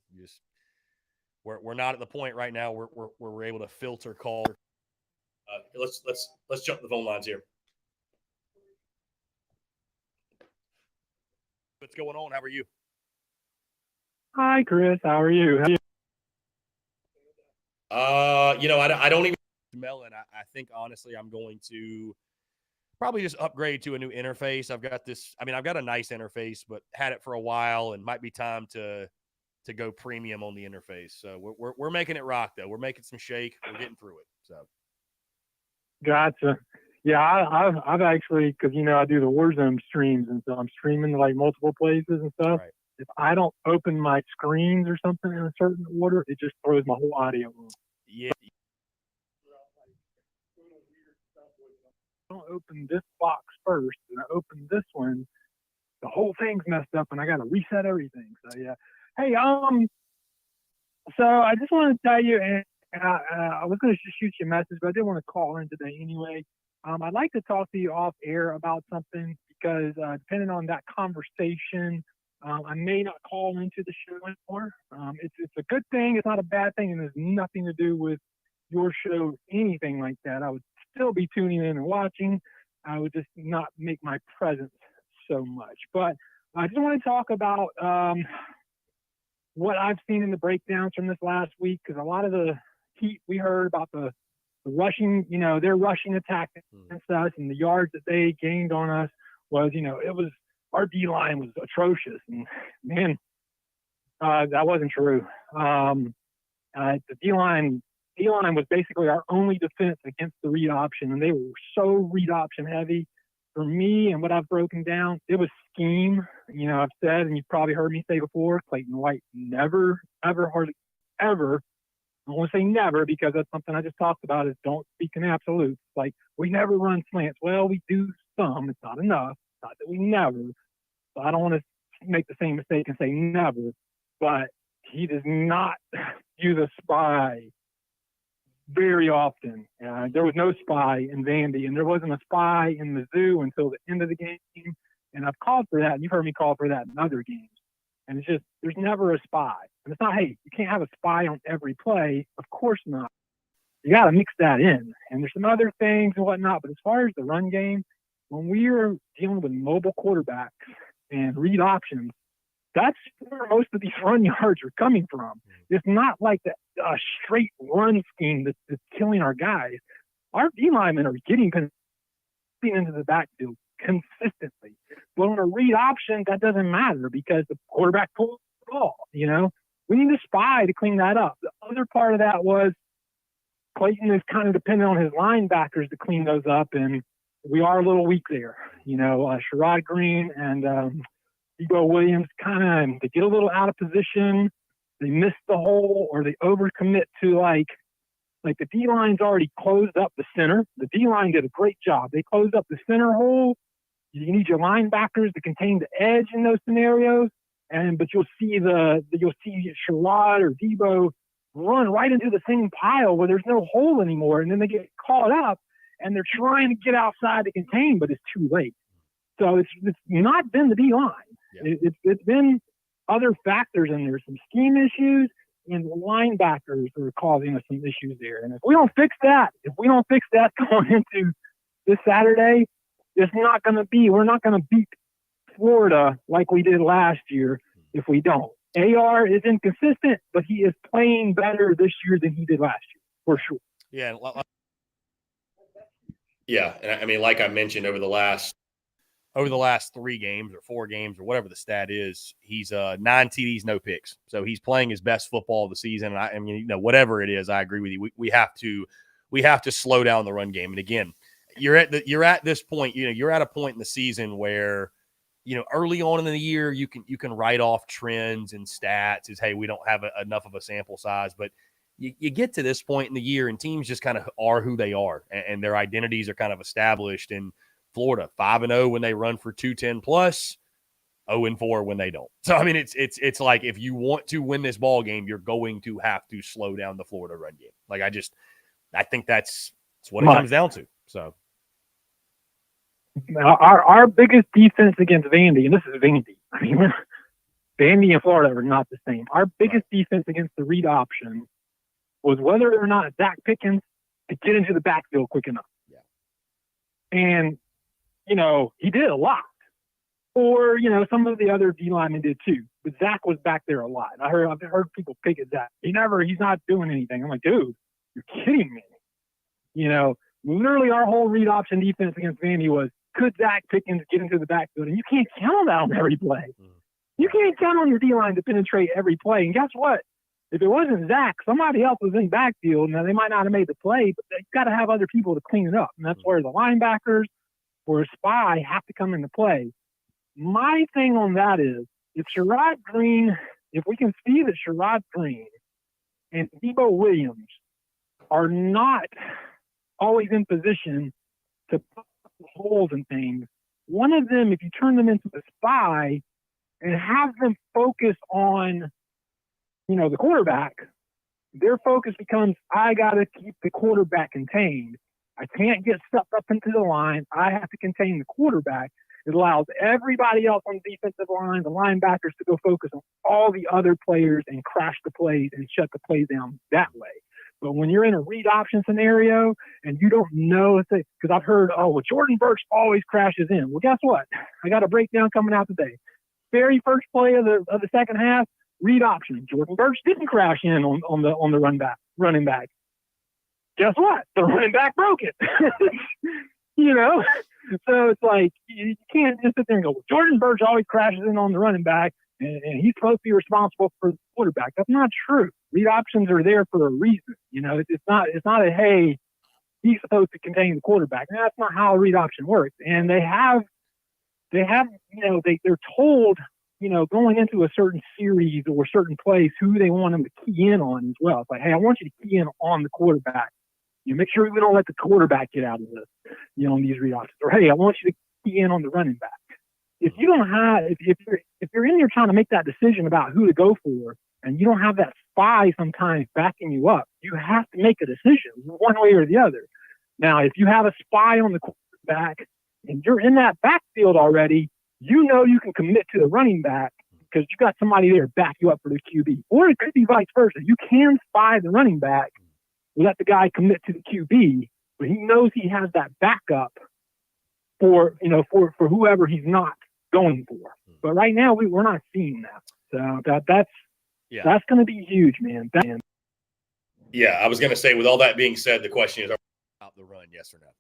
We're not at the point right now where we're able to filter calls. Let's jump the phone lines here. What's going on? How are you? Hi, Chris. How are you? I don't even Melon. I think honestly I'm going to probably just upgrade to a new interface. I've got a nice interface, but had it for a while and might be time to go premium on the interface. So we're making it rock though. We're making some shake. We're getting through it. So Gotcha. Yeah, I've actually, because I do the Warzone streams, and so I'm streaming to like multiple places and stuff. right. If I don't open my screens or something in a certain order, it just throws my whole audio off. Yeah. I don't open this box first, and I open this one, the whole thing's messed up, and I got to reset everything. So yeah. Hey, so I just want to tell you, and I was going to just shoot you a message, but I did want to call in today anyway. I'd like to talk to you off air about something because depending on that conversation, I may not call into the show anymore. It's a good thing. It's not a bad thing, and there's nothing to do with your show, anything like that. I would still be tuning in and watching. I would just not make my presence so much. But I just want to talk about what I've seen in the breakdowns from this last week, because a lot of the heat we heard about the rushing, their rushing attack against us and the yards that they gained on us was, it was, our D-line was atrocious. And man, that wasn't true. The D-line was basically our only defense against the read option, and they were so read option heavy. For me, and what I've broken down, it was scheme. I've said, and you've probably heard me say before, Clayton White never, ever, hardly ever. I want to say never because that's something I just talked about, is don't speak in absolutes. Like, we never run slants. Well, we do some. It's not enough. It's not that we never. So I don't want to make the same mistake and say never. But he does not use a spy very often. There was no spy in Vandy, and there wasn't a spy in Mizzou until the end of the game. And I've called for that, and you've heard me call for that in other games. And it's just, there's never a spy. And it's not, hey, you can't have a spy on every play. Of course not. You got to mix that in. And there's some other things and whatnot. But as far as the run game, when we are dealing with mobile quarterbacks and read options, that's where most of these run yards are coming from. It's not like a straight run scheme that's killing our guys. Our D linemen are getting into the backfield consistently. But on a read option, that doesn't matter because the quarterback pulls the ball. We need a spy to clean that up. The other part of that was Clayton is kind of dependent on his linebackers to clean those up, and we are a little weak there. Sherrod Green and Debo Williams they get a little out of position. They miss the hole, or they overcommit to like Like the D-line's already closed up the center. The D-line did a great job. They closed up the center hole. You need your linebackers to contain the edge in those scenarios. But you'll see Sherrod or Debo run right into the same pile where there's no hole anymore. And then they get caught up and they're trying to get outside to contain, but it's too late. So it's not been the D-line. Yeah. It's been other factors, and there's some scheme issues, and the linebackers are causing us some issues there. And if we don't fix that going into this Saturday, we're not going to beat Florida like we did last year if we don't. AR is inconsistent, but he is playing better this year than he did last year, for sure. Yeah. Yeah. And I mean, like I mentioned, over the last 3 games or 4 games or whatever the stat is, he's 9 TDs, no picks. So he's playing his best football of the season. And I mean, whatever it is, I agree with you. We have to slow down the run game. And again, you're at this point, you're at a point in the season where, early on in the year, you can write off trends and stats as, hey, we don't have enough of a sample size. But you get to this point in the year and teams just kind of are who they are, and their identities are kind of established. And Florida 5-0 when they run for 210 plus, 0-4 when they don't. So I mean, it's like, if you want to win this ball game, you're going to have to slow down the Florida run game. Like I think that's what it comes down to. So our biggest defense against Vandy, and this is Vandy. I mean, Vandy and Florida are not the same. Our biggest defense against the read option was whether or not Zach Pickens could get into the backfield quick enough. Yeah. And he did a lot. Or, some of the other D linemen did too. But Zach was back there a lot. I've heard people pick at Zach. He's not doing anything. I'm like, dude, you're kidding me. Literally our whole read option defense against Vandy was, could Zach Pickens get into the backfield? And you can't count on that on every play. You can't count on your D line to penetrate every play. And guess what? If it wasn't Zach, somebody else was in backfield. Now, they might not have made the play, but they've got to have other people to clean it up. And that's where the linebackers or a spy have to come into play. My thing on that is, if we can see that Sherrod Green and Debo Williams are not always in position to put holes in things, one of them, if you turn them into a spy and have them focus on, the quarterback, their focus becomes, I got to keep the quarterback contained. I can't get stuck up into the line. I have to contain the quarterback. It allows everybody else on the defensive line, the linebackers, to go focus on all the other players and crash the plays and shut the plays down that way. But when you're in a read option scenario and you don't know, because I've heard, Jordan Burch always crashes in. Well, guess what? I got a breakdown coming out today. Very first play of the second half, read option. Jordan Burch didn't crash in on the running back. Guess what? The running back broke it. So it's like, you can't just sit there and go, Jordan Burch always crashes in on the running back, and he's supposed to be responsible for the quarterback. That's not true. Read options are there for a reason. It's not a, hey, he's supposed to contain the quarterback. And that's not how a read option works. And they're told, going into a certain series or a certain place, who they want them to key in on as well. It's like, hey, I want you to key in on the quarterback. Make sure we don't let the quarterback get out of this, on these read options. Or, hey, I want you to key in on the running back. If you don't have, if you're in there trying to make that decision about who to go for, and you don't have that spy sometimes backing you up, you have to make a decision one way or the other. Now, if you have a spy on the quarterback and you're in that backfield already, you can commit to the running back because you got somebody there to back you up for the QB. Or it could be vice versa. You can spy the running back, let the guy commit to the QB, but he knows he has that backup for whoever he's not going for. But right now we're not seeing that. So that's going to be huge, man. Yeah, I was going to say, with all that being said, the question is, are we about the run, yes or no?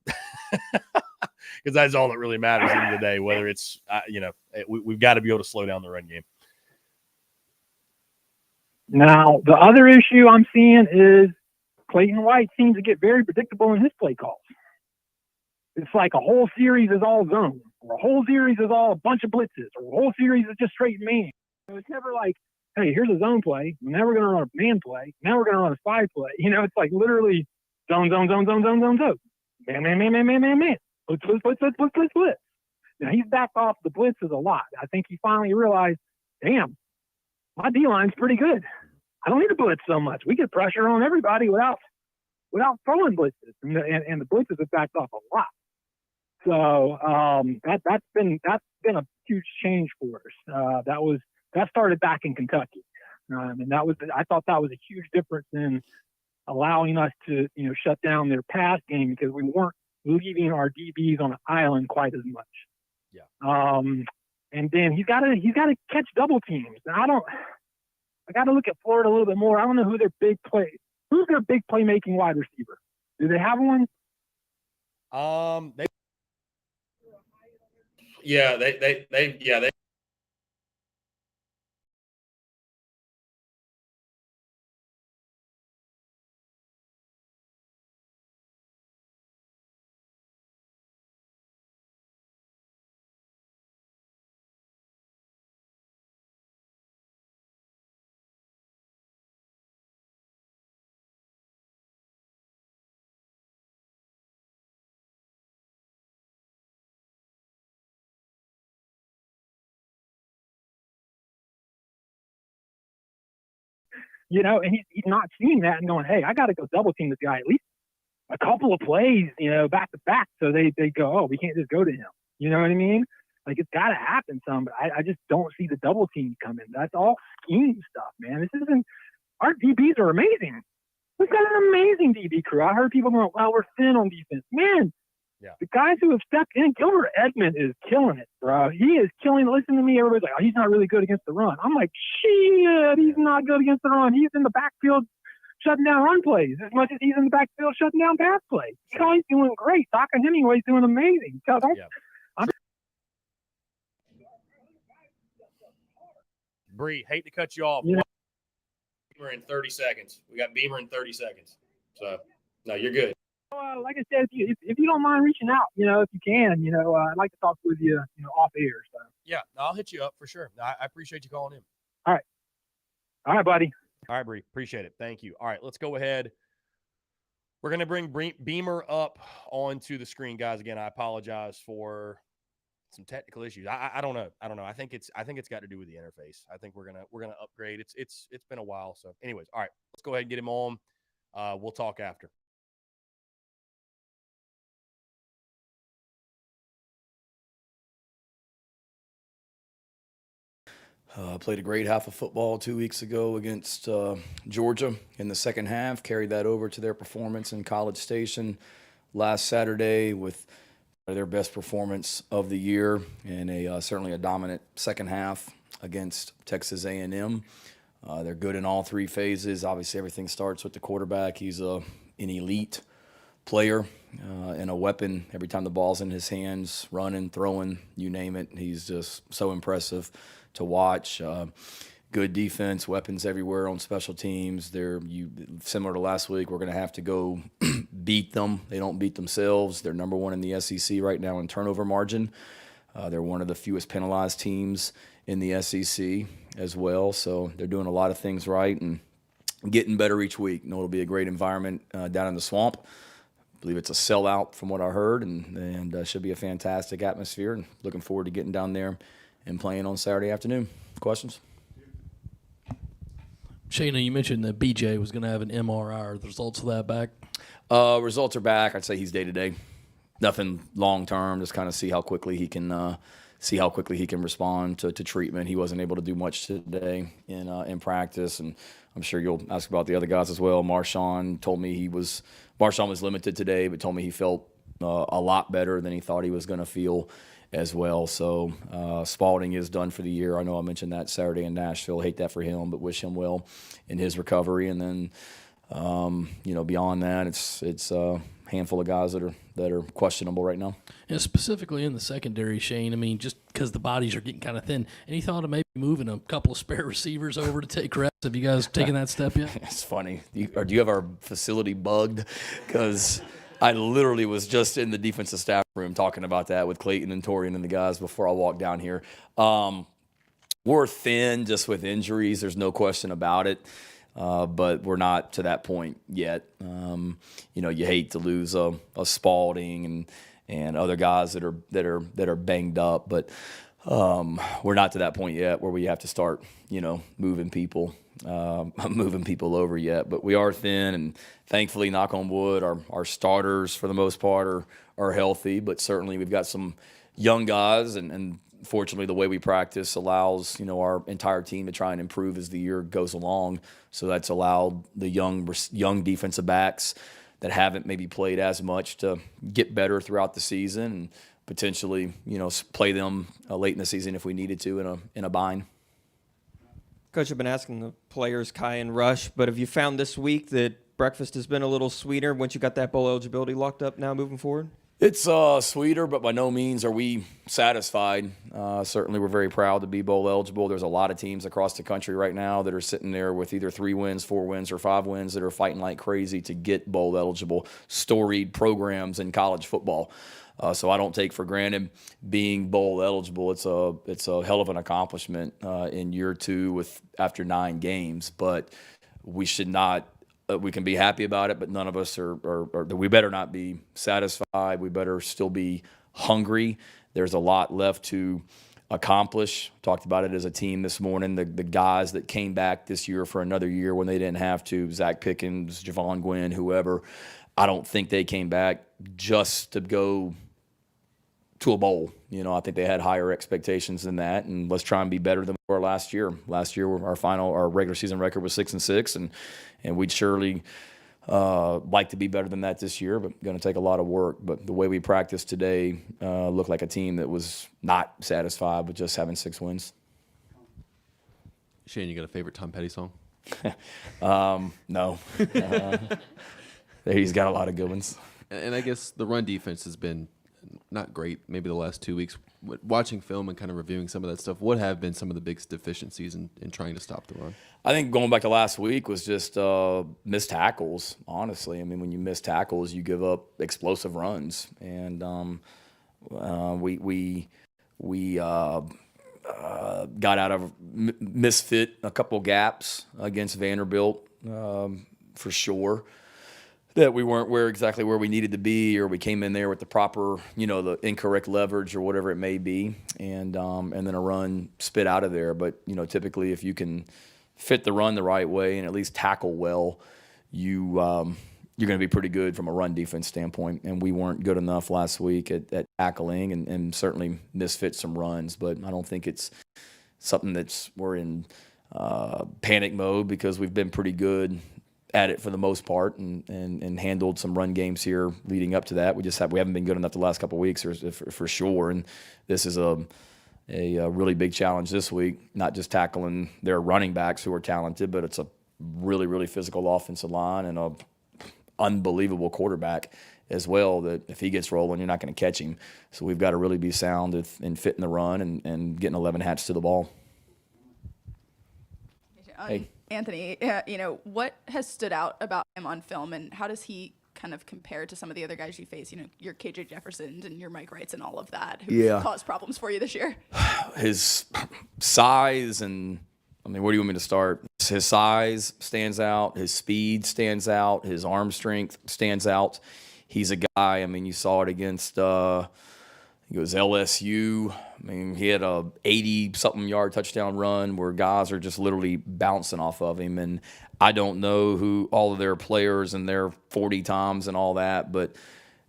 Because that's all that really matters at the end of the day, whether it's, we've got to be able to slow down the run game. Now, the other issue I'm seeing is Clayton White seems to get very predictable in his play calls. It's like a whole series is all zone, or a whole series is all a bunch of blitzes, or a whole series is just straight man. So it's never like, hey, here's a zone play. Now we're going to run a man play. Now we're going to run a spy play. It's like literally Zone. Man. Blitz. Now, he's backed off the blitzes a lot. I think he finally realized, damn, my D-line's pretty good. I don't need to blitz so much. We get pressure on everybody without throwing blitzes. And the blitzes have backed off a lot. So that's been a huge change for us. That started back in Kentucky. And I thought that was a huge difference in allowing us to, shut down their pass game because we weren't leaving our DBs on an island quite as much. Yeah. And then he's got to catch double teams. And I got to look at Florida a little bit more. I don't know who's their big playmaking wide receiver. Do they have one? They And he's not seeing that and going, hey, I got to go double team this guy at least a couple of plays, back to back. So they go, oh, we can't just go to him. You know what I mean? Like, it's got to happen some, but I just don't see the double team coming. That's all scheme stuff, man. Our DBs are amazing. We've got an amazing DB crew. I heard people going, well, we're thin on defense. Man, yeah. The guys who have stepped in, Gilbert Edmond is killing it, bro. He is killing it. Listen to me. Everybody's like, oh, he's not really good against the run. I'm like, shit, he's not good against the run. He's in the backfield shutting down run plays as much as he's in the backfield shutting down pass plays. He's doing great. Tucker Hemingway's doing amazing. Bree, hate to cut you off. Yeah. Beamer in 30 seconds. We got Beamer in 30 seconds. So, no, you're good. Like I said, if you don't mind reaching out, if you can, I'd like to talk with you, off air. So. Yeah, I'll hit you up for sure. I appreciate you calling in. All right, buddy. All right, Bree. Appreciate it. Thank you. All right, let's go ahead. We're going to bring Beamer up onto the screen, guys. Again, I apologize for some technical issues. I don't know. I think it's got to do with the interface. I think we're gonna upgrade. It's been a while. So, anyways, all right, let's go ahead and get him on. We'll talk after. Played a great half of football 2 weeks ago against Georgia in the second half. Carried that over to their performance in College Station last Saturday with their best performance of the year and certainly a dominant second half against Texas A&M. They're good in all three phases. Obviously, everything starts with the quarterback. He's an elite player and a weapon every time the ball's in his hands, running, throwing, you name it. He's just so impressive to watch. Good defense, weapons everywhere on special teams. Similar to last week, we're going to have to go beat them. They don't beat themselves. They're number one in the SEC right now in turnover margin. They're one of the fewest penalized teams in the SEC as well. So they're doing a lot of things right and getting better each week. It'll be a great environment down in the Swamp. I believe it's a sellout from what I heard, and should be a fantastic atmosphere. And looking forward to getting down there and playing on Saturday afternoon. Questions? Shayna, you mentioned that BJ was going to have an MRI. Are the results of that back? Results are back. I'd say he's day-to-day. Nothing long-term. Just kind of see how quickly he can respond to treatment. He wasn't able to do much today in practice, and I'm sure you'll ask about the other guys as well. Marshawn was limited today, but told me he felt a lot better than he thought he was going to feel as well. So Spalding is done for the year. I know I mentioned that Saturday in Nashville. Hate that for him, but wish him well in his recovery. And then beyond that, it's a handful of guys that are questionable right now. And specifically in the secondary, Shane, I mean, just because the bodies are getting kind of thin, any thought of maybe moving a couple of spare receivers over to take reps? Have you guys taken that step yet? It's funny. Do you have our facility bugged? Because I literally was just in the defensive staff room talking about that with Clayton and Torian and the guys before I walked down here. We're thin just with injuries. There's no question about it. but we're not to that point yet. You hate to lose a Spalding and other guys that are banged up, but we're not to that point yet where we have to start, moving people over yet. But we are thin, and thankfully, knock on wood, our starters for the most part are healthy. But certainly, we've got some young guys, and fortunately, the way we practice allows our entire team to try and improve as the year goes along. So that's allowed the young defensive backs that haven't maybe played as much to get better throughout the season, and potentially, play them late in the season if we needed to in a bind. Coach, I've been asking the players, Kai and Rush, but have you found this week that breakfast has been a little sweeter once you got that bowl eligibility locked up now moving forward? It's sweeter, but by no means are we satisfied. Certainly, we're very proud to be bowl eligible. There's a lot of teams across the country right now that are sitting there with either 3 wins, 4 wins, or 5 wins that are fighting like crazy to get bowl eligible, storied programs in college football. So I don't take for granted being bowl eligible. It's a hell of an accomplishment in year 2 after 9 games. But we should not. We can be happy about it, but none of us are. We better not be satisfied. We better still be hungry. There's a lot left to accomplish. Talked about it as a team this morning. The guys that came back this year for another year when they didn't have to, Zach Pickens, Javon Gwynn, whoever. I don't think they came back just to go to a bowl. I think they had higher expectations than that, and let's try and be better than we were last year. Last year, our regular season record was 6-6, and we'd surely like to be better than that this year, but going to take a lot of work. But the way we practiced today looked like a team that was not satisfied with just having 6 wins. Shane, you got a favorite Tom Petty song? No. He's got a lot of good ones. And I guess the run defense has been not great maybe the last 2 weeks. Watching film and kind of reviewing some of that stuff, what have been some of the biggest deficiencies in trying to stop the run? I think going back to last week was just missed tackles, honestly. I mean, when you miss tackles, you give up explosive runs. And we got out of misfit a couple gaps against Vanderbilt for sure. That we weren't exactly where we needed to be, or we came in there with the proper, the incorrect leverage or whatever it may be, and then a run spit out of there. But typically, if you can fit the run the right way and at least tackle well, you're going to be pretty good from a run defense standpoint. And we weren't good enough last week at tackling, and certainly misfit some runs. But I don't think it's something we're in panic mode, because we've been pretty good at it for the most part, and handled some run games here leading up to that. We haven't been good enough the last couple of weeks for sure, and this is a really big challenge this week. Not just tackling their running backs who are talented, but it's a really, really physical offensive line and a unbelievable quarterback as well, that if he gets rolling, you're not going to catch him. So we've got to really be sound in fitting the run and getting 11 hats to the ball. Hey. Anthony, what has stood out about him on film, and how does he kind of compare to some of the other guys you face? Your KJ Jeffersons and your Mike Wrights and all of that, who caused problems for you this year. His size, and where do you want me to start? His size stands out. His speed stands out. His arm strength stands out. He's a guy. You saw it against. It was LSU. He had a 80-something yard touchdown run where guys are just literally bouncing off of him. And I don't know who all of their players and their 40 times and all that, but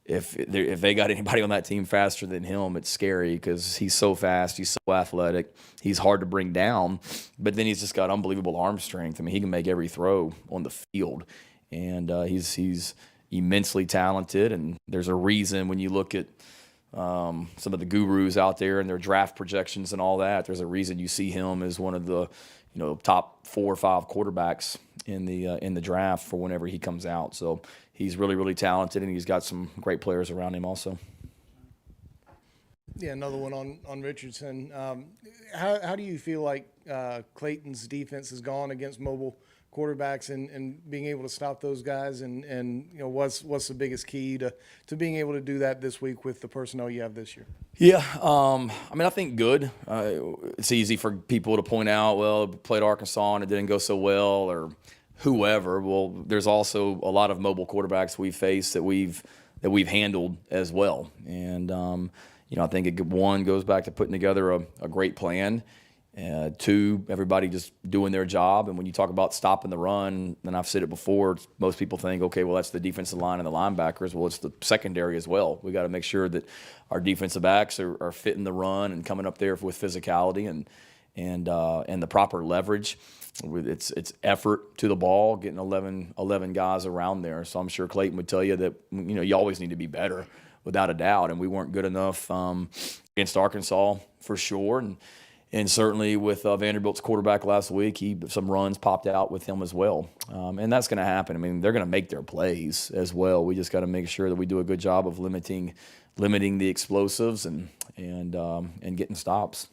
if they got anybody on that team faster than him, it's scary, because he's so fast, he's so athletic, he's hard to bring down, but then he's just got unbelievable arm strength. He can make every throw on the field, and he's immensely talented. And there's a reason when you look at some of the gurus out there and their draft projections and all that, there's a reason you see him as one of the top 4 or 5 quarterbacks in the draft for whenever he comes out. So he's really, really talented, and he's got some great players around him also. Yeah, another one on Richardson. How do you feel like Clayton's defense has gone against mobile quarterbacks and being able to stop those guys, and what's the biggest key to being able to do that this week with the personnel you have this year? Yeah, I think good. It's easy for people to point out, well, played Arkansas and it didn't go so well, or whoever. Well, there's also a lot of mobile quarterbacks we face that we've handled as well. And I think one goes back to putting together a great plan. Two, everybody just doing their job. And when you talk about stopping the run, and I've said it before, most people think, okay, well, that's the defensive line and the linebackers. Well, it's the secondary as well. We got to make sure that our defensive backs are fitting the run and coming up there with physicality and the proper leverage. It's effort to the ball, getting 11 guys around there. So I'm sure Clayton would tell you that you always need to be better, without a doubt. And we weren't good enough against Arkansas for sure. And certainly with Vanderbilt's quarterback last week, some runs popped out with him as well. And that's going to happen. I mean, they're going to make their plays as well. We just got to make sure that we do a good job of limiting the explosives and getting stops.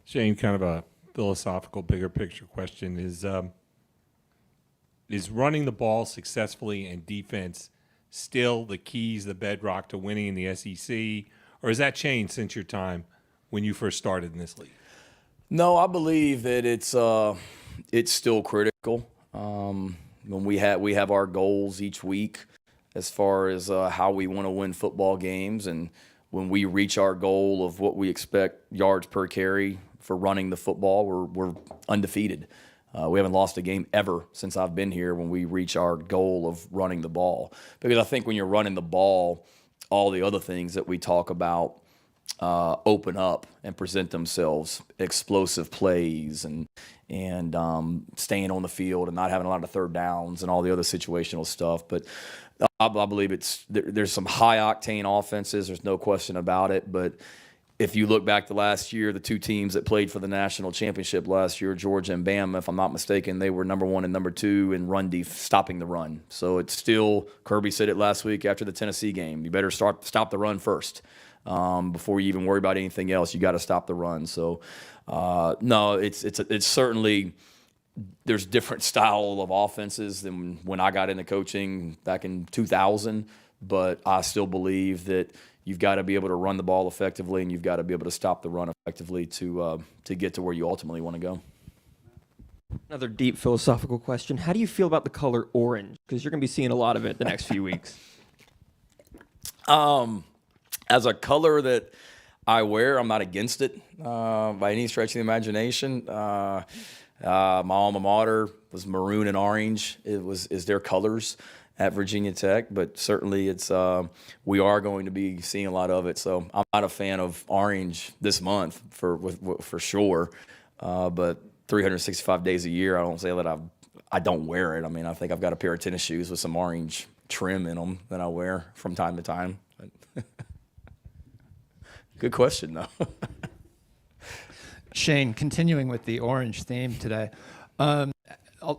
Shane, kind of a philosophical, bigger picture question is running the ball successfully and defense still the keys, the bedrock to winning in the SEC, or has that changed since your time when you first started in this league? No, I believe that it's still critical. When we have our goals each week as far as how we want to win football games, and when we reach our goal of what we expect yards per carry for running the football, we're undefeated. We haven't lost a game ever since I've been here when we reach our goal of running the ball. Because I think when you're running the ball, all the other things that we talk about open up and present themselves. Explosive plays and staying on the field and not having a lot of third downs and all the other situational stuff. But I believe there's some high octane offenses. There's no question about it. But if you look back to last year, the two teams that played for the national championship last year, Georgia and Bama, if I'm not mistaken, they were number 1 and number 2 in stopping the run. So it's still, Kirby said it last week after the Tennessee game, you better stop the run first. Before you even worry about anything else, you got to stop the run. So, no, it's certainly, there's different style of offenses than when I got into coaching back in 2000, but I still believe that you've got to be able to run the ball effectively, and you've got to be able to stop the run effectively to get to where you ultimately want to go. Another deep philosophical question. How do you feel about the color orange? Because you're going to be seeing a lot of it the next few weeks. As a color that I wear, I'm not against it by any stretch of the imagination. My alma mater was maroon and orange. Is their colors at Virginia Tech, but certainly we are going to be seeing a lot of it. So I'm not a fan of orange this month for sure. But 365 days a year, I don't say that I don't wear it. I mean, I think I've got a pair of tennis shoes with some orange trim in them that I wear from time to time. Good question, though. Shane, continuing with the orange theme today,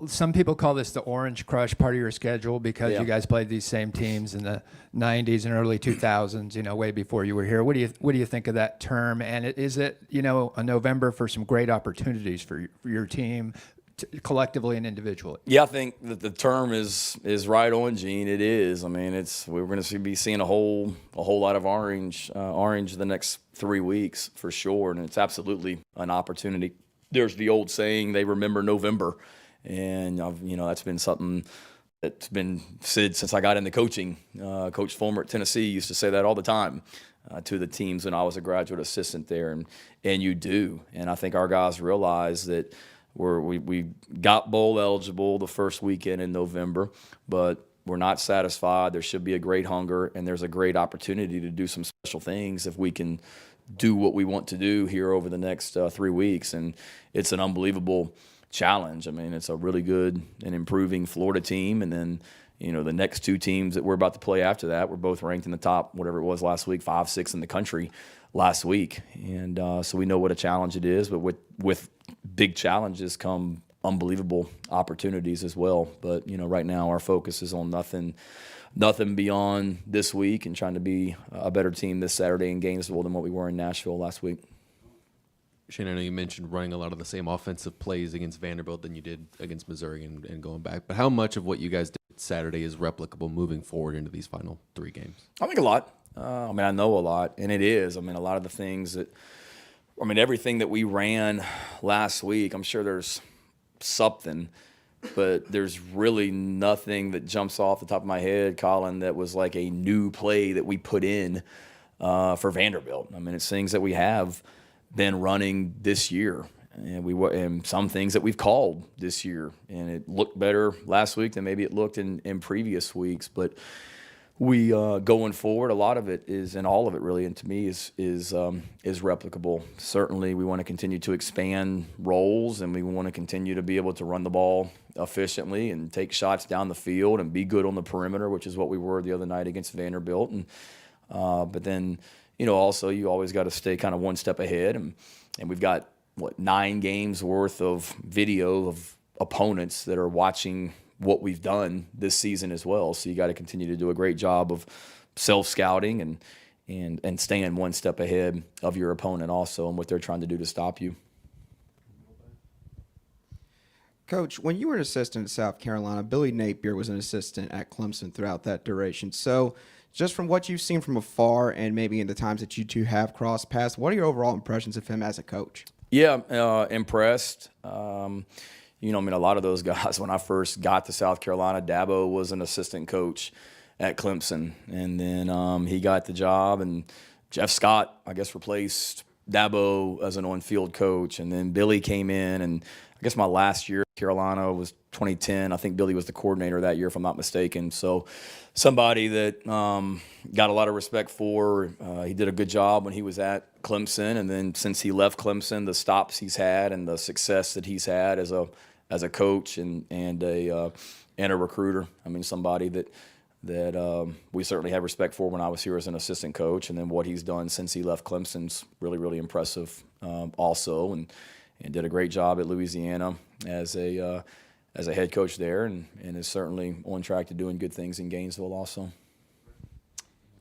some people call this the Orange Crush part of your schedule because you guys played these same teams in the 90s and early 2000s, way before you were here. What do you think of that term? And is it, a November for some great opportunities for your team collectively and individually? Yeah, I think that the term is right on, Gene. It is. I mean, we're going to be seeing a whole lot of orange the next 3 weeks for sure, and it's absolutely an opportunity. There's the old saying, they remember November, and that's been something that's been said since I got into coaching. Coach Fulmer at Tennessee used to say that all the time to the teams when I was a graduate assistant there, and you do. And I think our guys realize that we got bowl eligible the first weekend in November, but we're not satisfied. There should be a great hunger, and there's a great opportunity to do some special things if we can do what we want to do here over the next 3 weeks. And it's an unbelievable challenge. I mean, it's a really good and improving Florida team, and then the next two teams that we're about to play after that were both ranked in the top, whatever it was last week, 5, 6 in the country last week. And so we know what a challenge it is, but with big challenges come unbelievable opportunities as well. But right now our focus is on nothing beyond this week and trying to be a better team this Saturday in Gainesville than what we were in Nashville last week. Shane, I know you mentioned running a lot of the same offensive plays against Vanderbilt than you did against Missouri and going back. But how much of what you guys did Saturday is replicable moving forward into these final 3 games? I think a lot. I know a lot, and it is. A lot of the things everything that we ran last week, I'm sure there's something. But there's really nothing that jumps off the top of my head, Colin, that was like a new play that we put in for Vanderbilt. I mean, it's things that we have been running this year, and some things that we've called this year, and it looked better last week than maybe it looked in previous weeks. But we going forward, a lot of it is, and all of it really, and to me is replicable. Certainly, we want to continue to expand roles, and we want to continue to be able to run the ball efficiently and take shots down the field and be good on the perimeter, which is what we were the other night against Vanderbilt. And but then, also you always got to stay kind of one step ahead, and we've got 9 games worth of video of opponents that are watching what we've done this season as well. So you got to continue to do a great job of self-scouting and staying one step ahead of your opponent also and what they're trying to do to stop you. Coach, when you were an assistant at South Carolina, Billy Napier was an assistant at Clemson throughout that duration. So just from what you've seen from afar and maybe in the times that you two have crossed paths, what are your overall impressions of him as a coach? Yeah, impressed. A lot of those guys, when I first got to South Carolina, Dabo was an assistant coach at Clemson. And then he got the job, and Jeff Scott, I guess, replaced Dabo as an on-field coach. And then Billy came in, and I guess my last year at Carolina was 2010. I think Billy was the coordinator that year, if I'm not mistaken. So somebody that got a lot of respect for. He did a good job when he was at Clemson, and then since he left Clemson, the stops he's had and the success that he's had as a coach and a recruiter. I mean, somebody that we certainly had respect for when I was here as an assistant coach, and then what he's done since he left Clemson's really, really impressive also, and did a great job at Louisiana as a head coach there, and is certainly on track to doing good things in Gainesville also.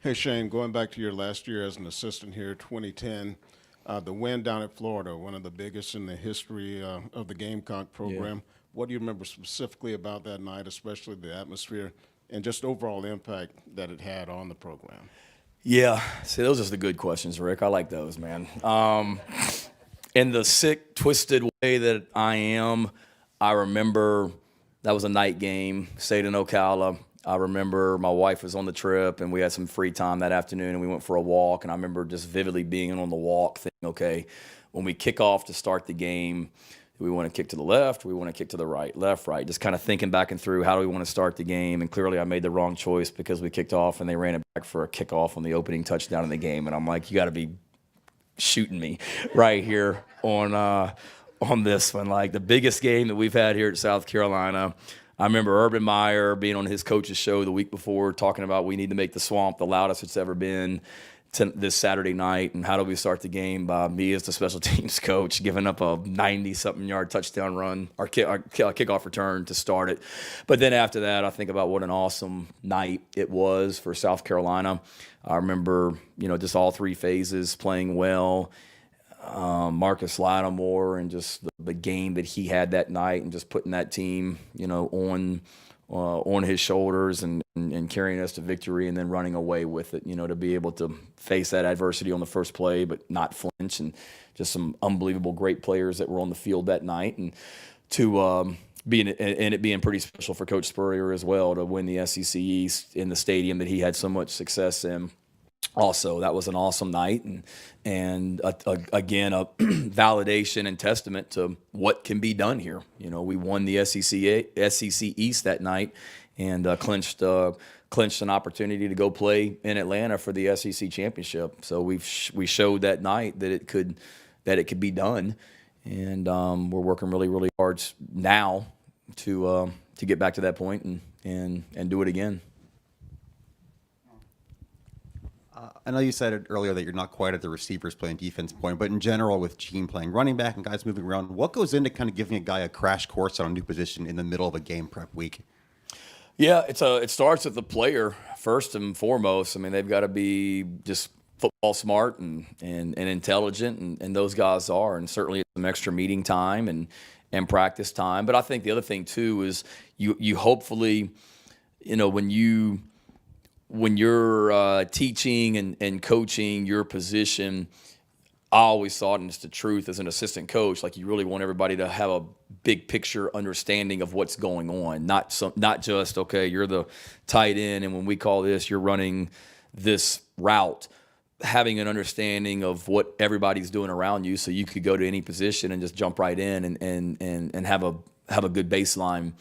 Hey, Shane, going back to your last year as an assistant here, 2010, the win down at Florida, one of the biggest in the history of the Gamecock program. Yeah. What do you remember specifically about that night, especially the atmosphere and just overall impact that it had on the program? Yeah, see, those are the good questions, Rick. I like those, man. In the sick, twisted way that I am, I remember that was a night game, stayed in Ocala. I remember my wife was on the trip, and we had some free time that afternoon, and we went for a walk. And I remember just vividly being on the walk thinking, okay, when we kick off to start the game, do we want to kick to the left? Do we want to kick to the right? Left, right. Just kind of thinking back and through, how do we want to start the game? And clearly I made the wrong choice because we kicked off, and they ran it back for a kickoff on the opening touchdown in the game. And I'm like, you got to be shooting me right here on this one. Like, the biggest game that we've had here at South Carolina. I remember Urban Meyer being on his coach's show the week before talking about we need to make the Swamp the loudest it's ever been this Saturday night, and how do we start the game by me as the special teams coach giving up a 90-something yard touchdown run, our kickoff return to start it. But then after that, I think about what an awesome night it was for South Carolina. I remember, just all 3 phases playing well. Marcus Lattimore and just the game that he had that night, and just putting that team, on his shoulders and carrying us to victory, and then running away with it, to be able to face that adversity on the first play but not flinch, and just some unbelievable great players that were on the field that night, and to it being pretty special for Coach Spurrier as well to win the SEC East in the stadium that he had so much success in. Also, that was an awesome night, and again, a validation and testament to what can be done here. We won the SEC East that night, and clinched an opportunity to go play in Atlanta for the SEC championship. So we showed that night that it could be done, and we're working really, really hard now to get back to that point and do it again. I know you said it earlier that you're not quite at the receivers playing defense point, but in general, with Gene playing running back and guys moving around, what goes into kind of giving a guy a crash course on a new position in the middle of a game prep week? Yeah, it starts with the player first and foremost. I mean, they've got to be just football smart and intelligent, and those guys are, and certainly some extra meeting time and practice time. But I think the other thing too is you hopefully, when you're teaching and coaching your position, I always thought, and it's the truth as an assistant coach, like you really want everybody to have a big picture understanding of what's going on, not just, okay, you're the tight end, and when we call this, you're running this route. Having an understanding of what everybody's doing around you, so you could go to any position and just jump right in and have a good baseline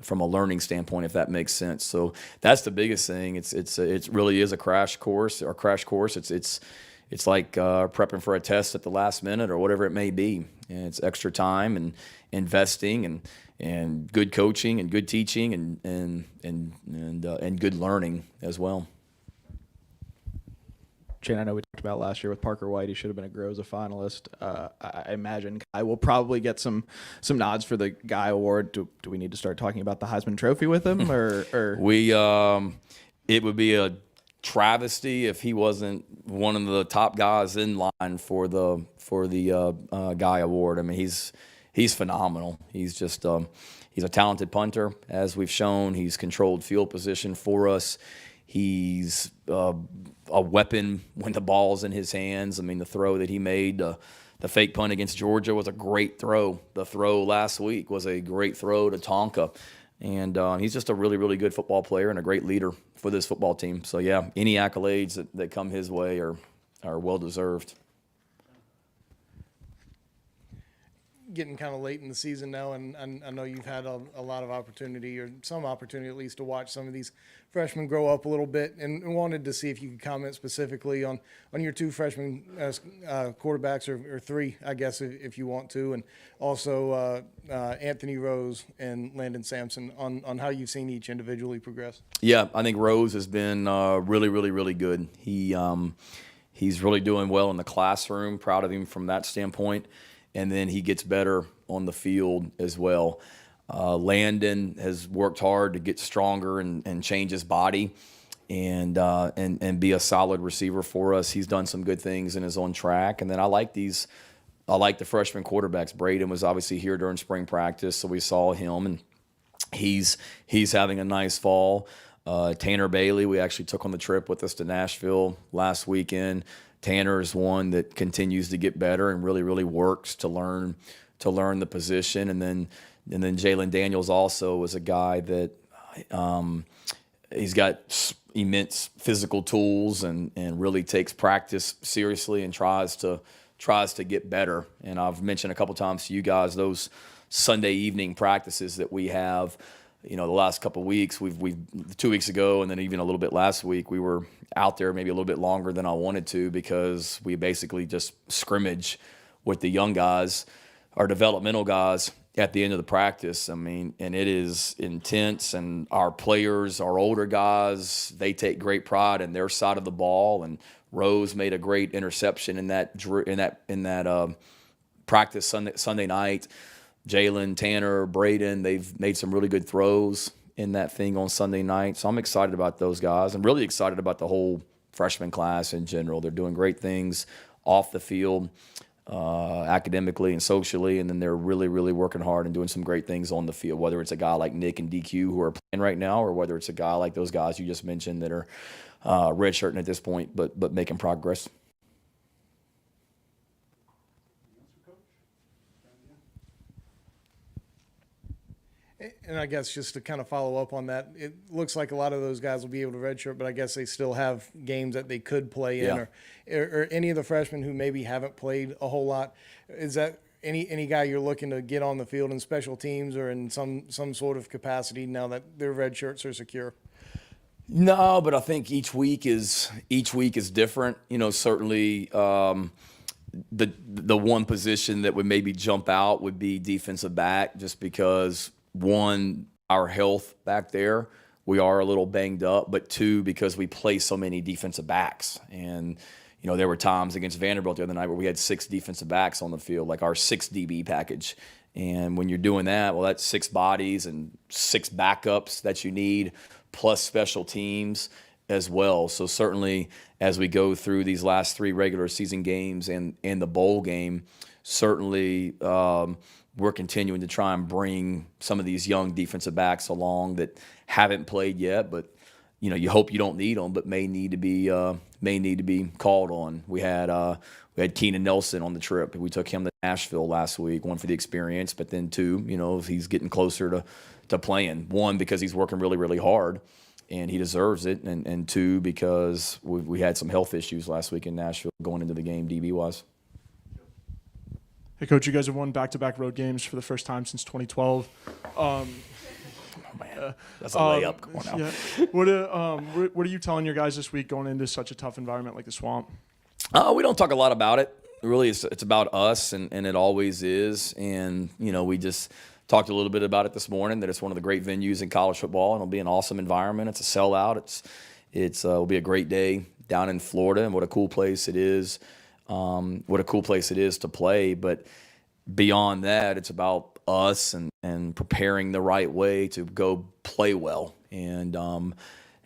from a learning standpoint, if that makes sense. So that's the biggest thing. It really is a crash course. It's like prepping for a test at the last minute or whatever it may be. And it's extra time and investing and good coaching and good teaching and good learning as well. Shane, I know we talked about last year with Parker White. He should have been a Groza finalist. I imagine I will probably get some nods for the Guy Award. Do we need to start talking about the Heisman Trophy with him, or? It would be a travesty if he wasn't one of the top guys in line for the Guy Award. I mean, he's phenomenal. He's just he's a talented punter, as we've shown. He's controlled field position for us. He's a weapon when the ball's in his hands. I mean, the throw that he made, the fake punt against Georgia was a great throw. The throw last week was a great throw to Tonka. And he's just a really, really good football player and a great leader for this football team. So, yeah, any accolades that come his way are well-deserved. Getting kind of late in the season now, and I know you've had a lot of opportunity, or some opportunity at least, to watch some of these freshmen grow up a little bit, and wanted to see if you could comment specifically on your two freshman quarterbacks, or three, I guess, if you want to, and also Anthony Rose and Landon Sampson on how you've seen each individually progress. Yeah, I think Rose has been really, really, really good. He's really doing well in the classroom. Proud of him from that standpoint. And then he gets better on the field as well. Landon has worked hard to get stronger and change his body and be a solid receiver for us. He's done some good things and is on track. And then I like the freshman quarterbacks. Braden was obviously here during spring practice, so we saw him, and he's having a nice fall. Tanner Bailey, we actually took on the trip with us to Nashville last weekend. Tanner is one that continues to get better and really, really works to learn the position. And then Jalen Daniels also was a guy that he's got immense physical tools and really takes practice seriously and tries to get better. And I've mentioned a couple times to you guys those Sunday evening practices that we have. You know, the last couple of weeks, we've 2 weeks ago, and then even a little bit last week, we were out there maybe a little bit longer than I wanted to, because we basically just scrimmage with the young guys, our developmental guys, at the end of the practice. I mean, and it is intense, and our players, our older guys, they take great pride in their side of the ball. And Rose made a great interception in that practice Sunday night. Jalen, Tanner, Braden, they've made some really good throws in that thing on Sunday night. So I'm excited about those guys. I'm really excited about the whole freshman class in general. They're doing great things off the field, academically and socially, and then they're really, really working hard and doing some great things on the field, whether it's a guy like Nick and DQ who are playing right now, or whether it's a guy like those guys you just mentioned that are redshirting at this point but making progress. And I guess just to kind of follow up on that, it looks like a lot of those guys will be able to redshirt, but I guess they still have games that they could play in, or any of the freshmen who maybe haven't played a whole lot. Is that any guy you're looking to get on the field in special teams or in some sort of capacity now that their red shirts are secure? No, but I think each week is different. You know, certainly the one position that would maybe jump out would be defensive back, just because, one, our health back there, we are a little banged up, but two, because we play so many defensive backs. And, you know, there were times against Vanderbilt the other night where we had 6 defensive backs on the field, like our 6 DB package. And when you're doing that, well, that's 6 bodies and 6 backups that you need, plus special teams as well. So certainly as we go through these last 3 regular season games and the bowl game, certainly we're continuing to try and bring some of these young defensive backs along that haven't played yet, but you hope you don't need them, but may need to be called on. We had Keenan Nelson on the trip. We took him to Nashville last week, one for the experience, but then two, he's getting closer to playing. One, because he's working really, really hard, and he deserves it, and two, because we had some health issues last week in Nashville going into the game DB-wise. Hey, Coach, you guys have won back-to-back road games for the first time since 2012. That's a layup. Come on now. Yeah. What are you telling your guys this week going into such a tough environment like the Swamp? We don't talk a lot about it. Really, it's about us, and it always is. And, we just talked a little bit about it this morning, that it's one of the great venues in college football, and it'll be an awesome environment. It's a sellout. It'll be a great day down in Florida, and what a cool place it is. What a cool place it is to play. But beyond that, it's about us and preparing the right way to go play well. And,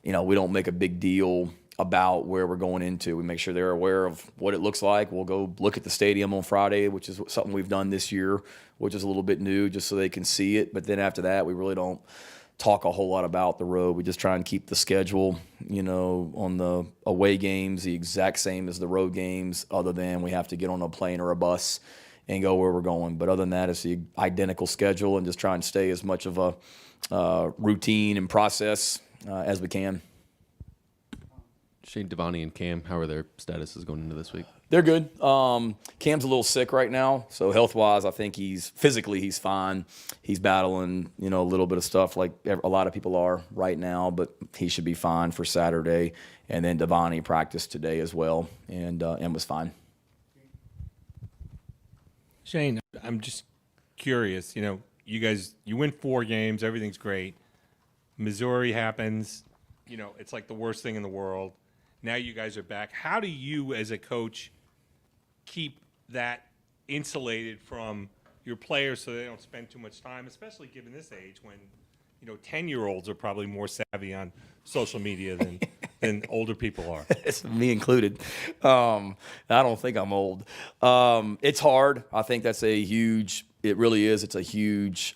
we don't make a big deal about where we're going into. We make sure they're aware of what it looks like. We'll go look at the stadium on Friday, which is something we've done this year, which is a little bit new, just so they can see it. But then after that, we really don't talk a whole lot about the road. We just try and keep the schedule, on the away games the exact same as the road games, other than we have to get on a plane or a bus and go where we're going. But other than that, it's the identical schedule, and just try and stay as much of a routine and process as we can. Shane, Devani, and Cam, how are their statuses going into this week? They're good. Cam's a little sick right now, so health-wise, I think he's fine. He's battling, a little bit of stuff like a lot of people are right now, but he should be fine for Saturday. And then Devani practiced today as well, and was fine. Shane, I'm just curious. You guys, you win 4 games, everything's great. Missouri happens, it's like the worst thing in the world. Now you guys are back. How do you, as a coach, keep that insulated from your players so they don't spend too much time, especially given this age when, 10-year-olds are probably more savvy on social media than older people are? It's me included. I don't think I'm old. It's hard. I think that's it really is. It's a huge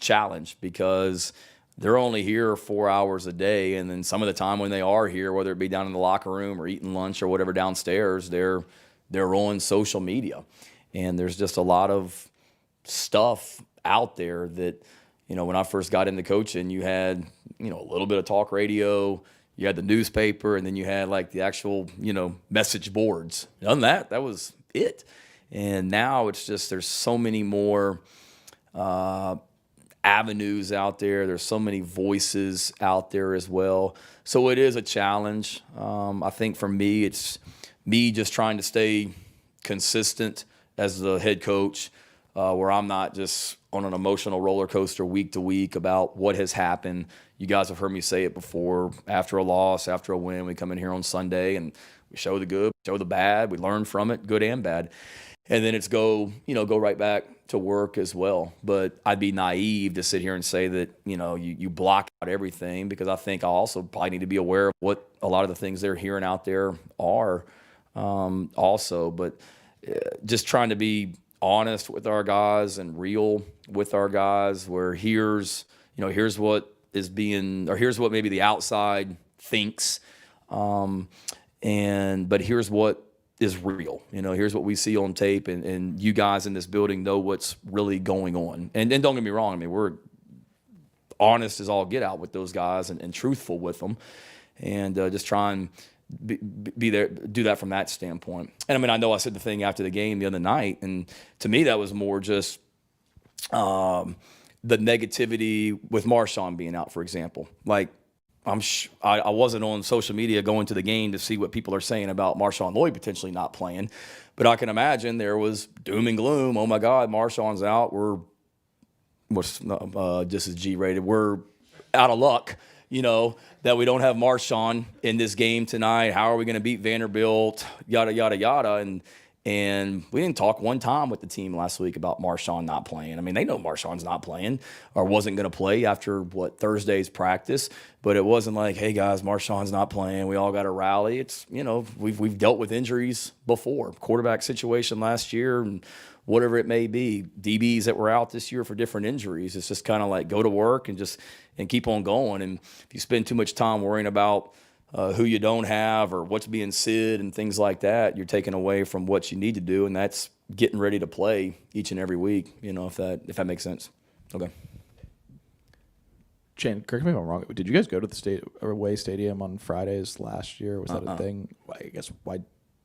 challenge, because they're only here 4 hours a day, and then some of the time when they are here, whether it be down in the locker room or eating lunch or whatever downstairs, they're on social media. And there's just a lot of stuff out there that, when I first got into coaching, you had, a little bit of talk radio, you had the newspaper, and then you had like the actual, message boards. Other than that, that was it. And now it's just, there's so many more avenues out there. There's so many voices out there as well. So it is a challenge. I think for me, it's me just trying to stay consistent as the head coach, where I'm not just on an emotional roller coaster week to week about what has happened. You guys have heard me say it before. After a loss, after a win, we come in here on Sunday and we show the good, show the bad. We learn from it, good and bad. And then it's go right back to work as well. But I'd be naive to sit here and say that, you block out everything, because I think I also probably need to be aware of what a lot of the things they're hearing out there are also. But just trying to be honest with our guys and real with our guys, where here's what is being, or here's what maybe the outside thinks. But here's what is real. Here's what we see on tape, and you guys in this building know what's really going on. And don't get me wrong, we're honest as all get out with those guys and truthful with them, and just try and be there, do that from that standpoint. And I know I said the thing after the game the other night, and to me that was more just the negativity with Marshawn being out, for example. Like, I wasn't on social media going to the game to see what people are saying about Marshawn Lloyd potentially not playing, but I can imagine there was doom and gloom. Oh my God, Marshawn's out. We're just as G-rated. We're out of luck, that we don't have Marshawn in this game tonight. How are we going to beat Vanderbilt? Yada, yada, yada. And And we didn't talk one time with the team last week about Marshawn not playing. I mean, they know Marshawn's not playing or wasn't going to play after, Thursday's practice. But it wasn't like, hey, guys, Marshawn's not playing. We all got to rally. It's, we've dealt with injuries before. Quarterback situation last year and whatever it may be. DBs that were out this year for different injuries. It's just kind of like go to work and keep on going. And if you spend too much time worrying about who you don't have or what's being said and things like that, you're taking away from what you need to do, and that's getting ready to play each and every week, if that makes sense. Okay. Shane, correct me if I'm wrong. Did you guys go to the away stadium on Fridays last year? Was that a thing? I guess why?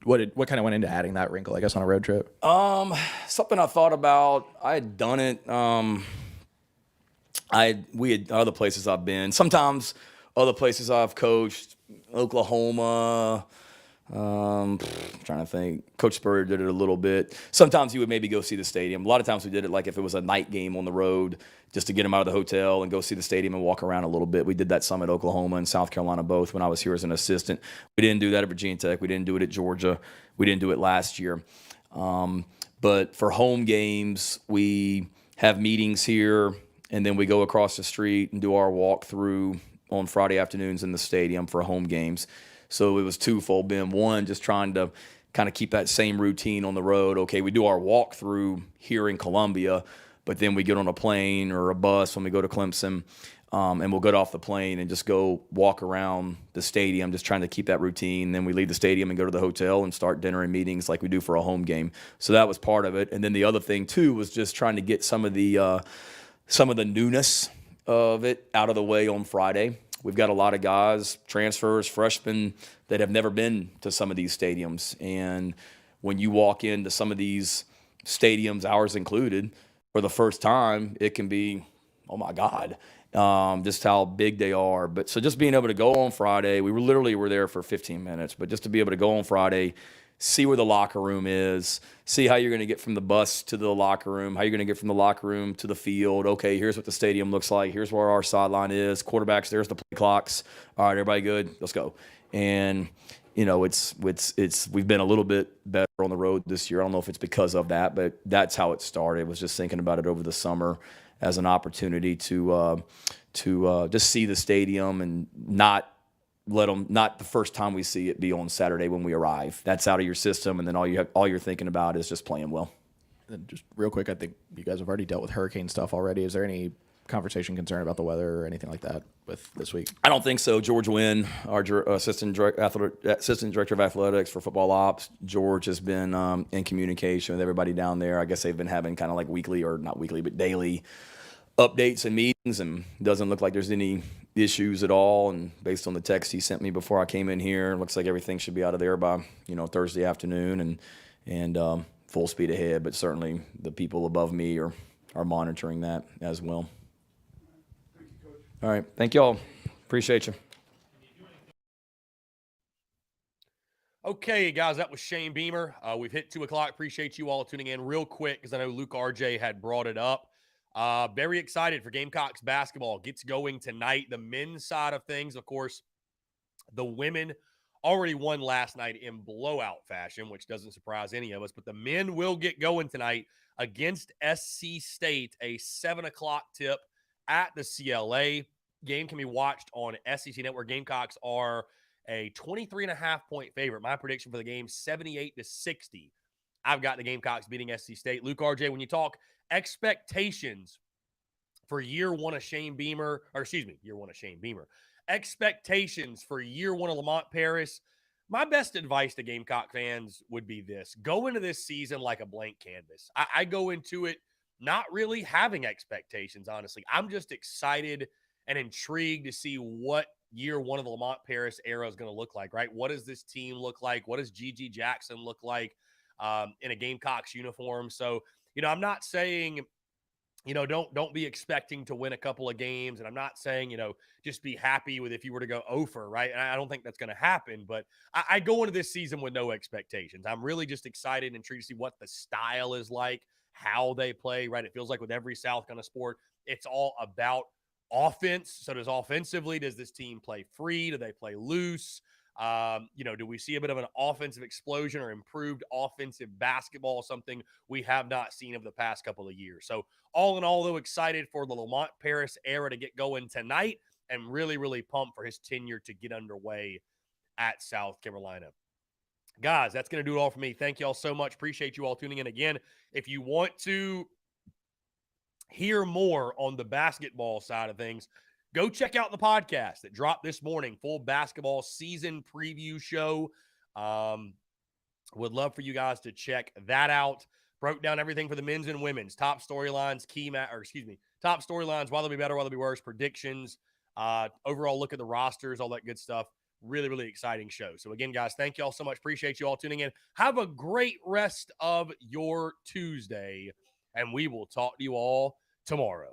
What kind of went into adding that wrinkle, I guess, on a road trip? Something I thought about. I had done it. We had other places I've been. Sometimes other places I've coached, Oklahoma. Trying to think. Coach Spurrier did it a little bit. Sometimes you would maybe go see the stadium. A lot of times we did it like if it was a night game on the road, just to get them out of the hotel and go see the stadium and walk around a little bit. We did that some at Oklahoma and South Carolina both when I was here as an assistant. We didn't do that at Virginia Tech. We didn't do it at Georgia. We didn't do it last year. But for home games, we have meetings here, and then we go across the street and do our walkthrough on Friday afternoons in the stadium for home games. So it was twofold, Ben. One, just trying to kind of keep that same routine on the road. Okay, we do our walkthrough here in Columbia, but then we get on a plane or a bus when we go to Clemson, and we'll get off the plane and just go walk around the stadium, just trying to keep that routine. Then we leave the stadium and go to the hotel and start dinner and meetings like we do for a home game. So that was part of it. And then the other thing, too, was just trying to get some of the newness of it out of the way on Friday. We've got a lot of guys, transfers, freshmen, that have never been to some of these stadiums. And when you walk into some of these stadiums, ours included, for the first time, it can be, oh, my God, just how big they are. But so just being able to go on Friday, we were there for 15 minutes, but just to be able to go on Friday, see where the locker room is, see how you're going to get from the bus to the locker room, how you're going to get from the locker room to the field. Okay, here's what the stadium looks like. Here's where our sideline is. Quarterbacks, there's the play clocks. All right, everybody good? Let's go. And, we've been a little bit better on the road this year. I don't know if it's because of that, but that's how it started. Was just thinking about it over the summer as an opportunity to just see the stadium and not the first time we see it be on Saturday when we arrive. That's out of your system, and then all you're thinking about is just playing well. And just real quick, I think you guys have already dealt with hurricane stuff already. Is there any conversation, concern about the weather or anything like that with this week? I don't think so. George Wynn, our assistant director of athletics for football ops, George has been in communication with everybody down there. I guess they've been having kind of like weekly, or not weekly, but daily updates and meetings, and doesn't look like there's any issues at all. And based on the text he sent me before I came in here, it looks like everything should be out of there by Thursday afternoon and full speed ahead. But certainly the people above me are monitoring that as well. All right, thank y'all. Appreciate you. Okay, guys, that was Shane Beamer. We've hit 2 o'clock. Appreciate you all tuning in real quick because I know Luke RJ had brought it up. Very excited for Gamecocks basketball. Gets going tonight. The men's side of things, of course, the women already won last night in blowout fashion, which doesn't surprise any of us. But the men will get going tonight against SC State, a 7 o'clock tip at the CLA. Game can be watched on SEC Network. Gamecocks are a 23.5-point favorite. My prediction for the game, 78-60. I've got the Gamecocks beating SC State. Luke RJ, when you talk expectations for year one of Shane Beamer, expectations for year one of Lamont Paris, my best advice to Gamecock fans would be this. Go into this season like a blank canvas. I go into it not really having expectations, honestly. I'm just excited and intrigued to see what year one of the Lamont Paris era is going to look like, right? What does this team look like? What does Gigi Jackson look like in a Gamecocks uniform? So, I'm not saying, don't be expecting to win a couple of games. And I'm not saying, just be happy with if you were to go over, right? And I don't think that's going to happen. But I go into this season with no expectations. I'm really just excited and intrigued to see what the style is like, how they play, right? It feels like with every South kind of sport, it's all about offense. So does this team play free? Do they play loose? Do we see a bit of an offensive explosion or improved offensive basketball, something we have not seen over the past couple of years? So all in all, though, excited for the Lamont Paris era to get going tonight and really, really pumped for his tenure to get underway at South Carolina. Guys, that's going to do it all for me. Thank you all so much. Appreciate you all tuning in again. If you want to hear more on the basketball side of things, go check out the podcast that dropped this morning, full basketball season preview show. Would love for you guys to check that out. Broke down everything for the men's and women's, top storylines, top storylines, why they'll be better, why they'll be worse, predictions, overall look at the rosters, all that good stuff. Really, really exciting show. So again, guys, thank you all so much. Appreciate you all tuning in. Have a great rest of your Tuesday, and we will talk to you all tomorrow.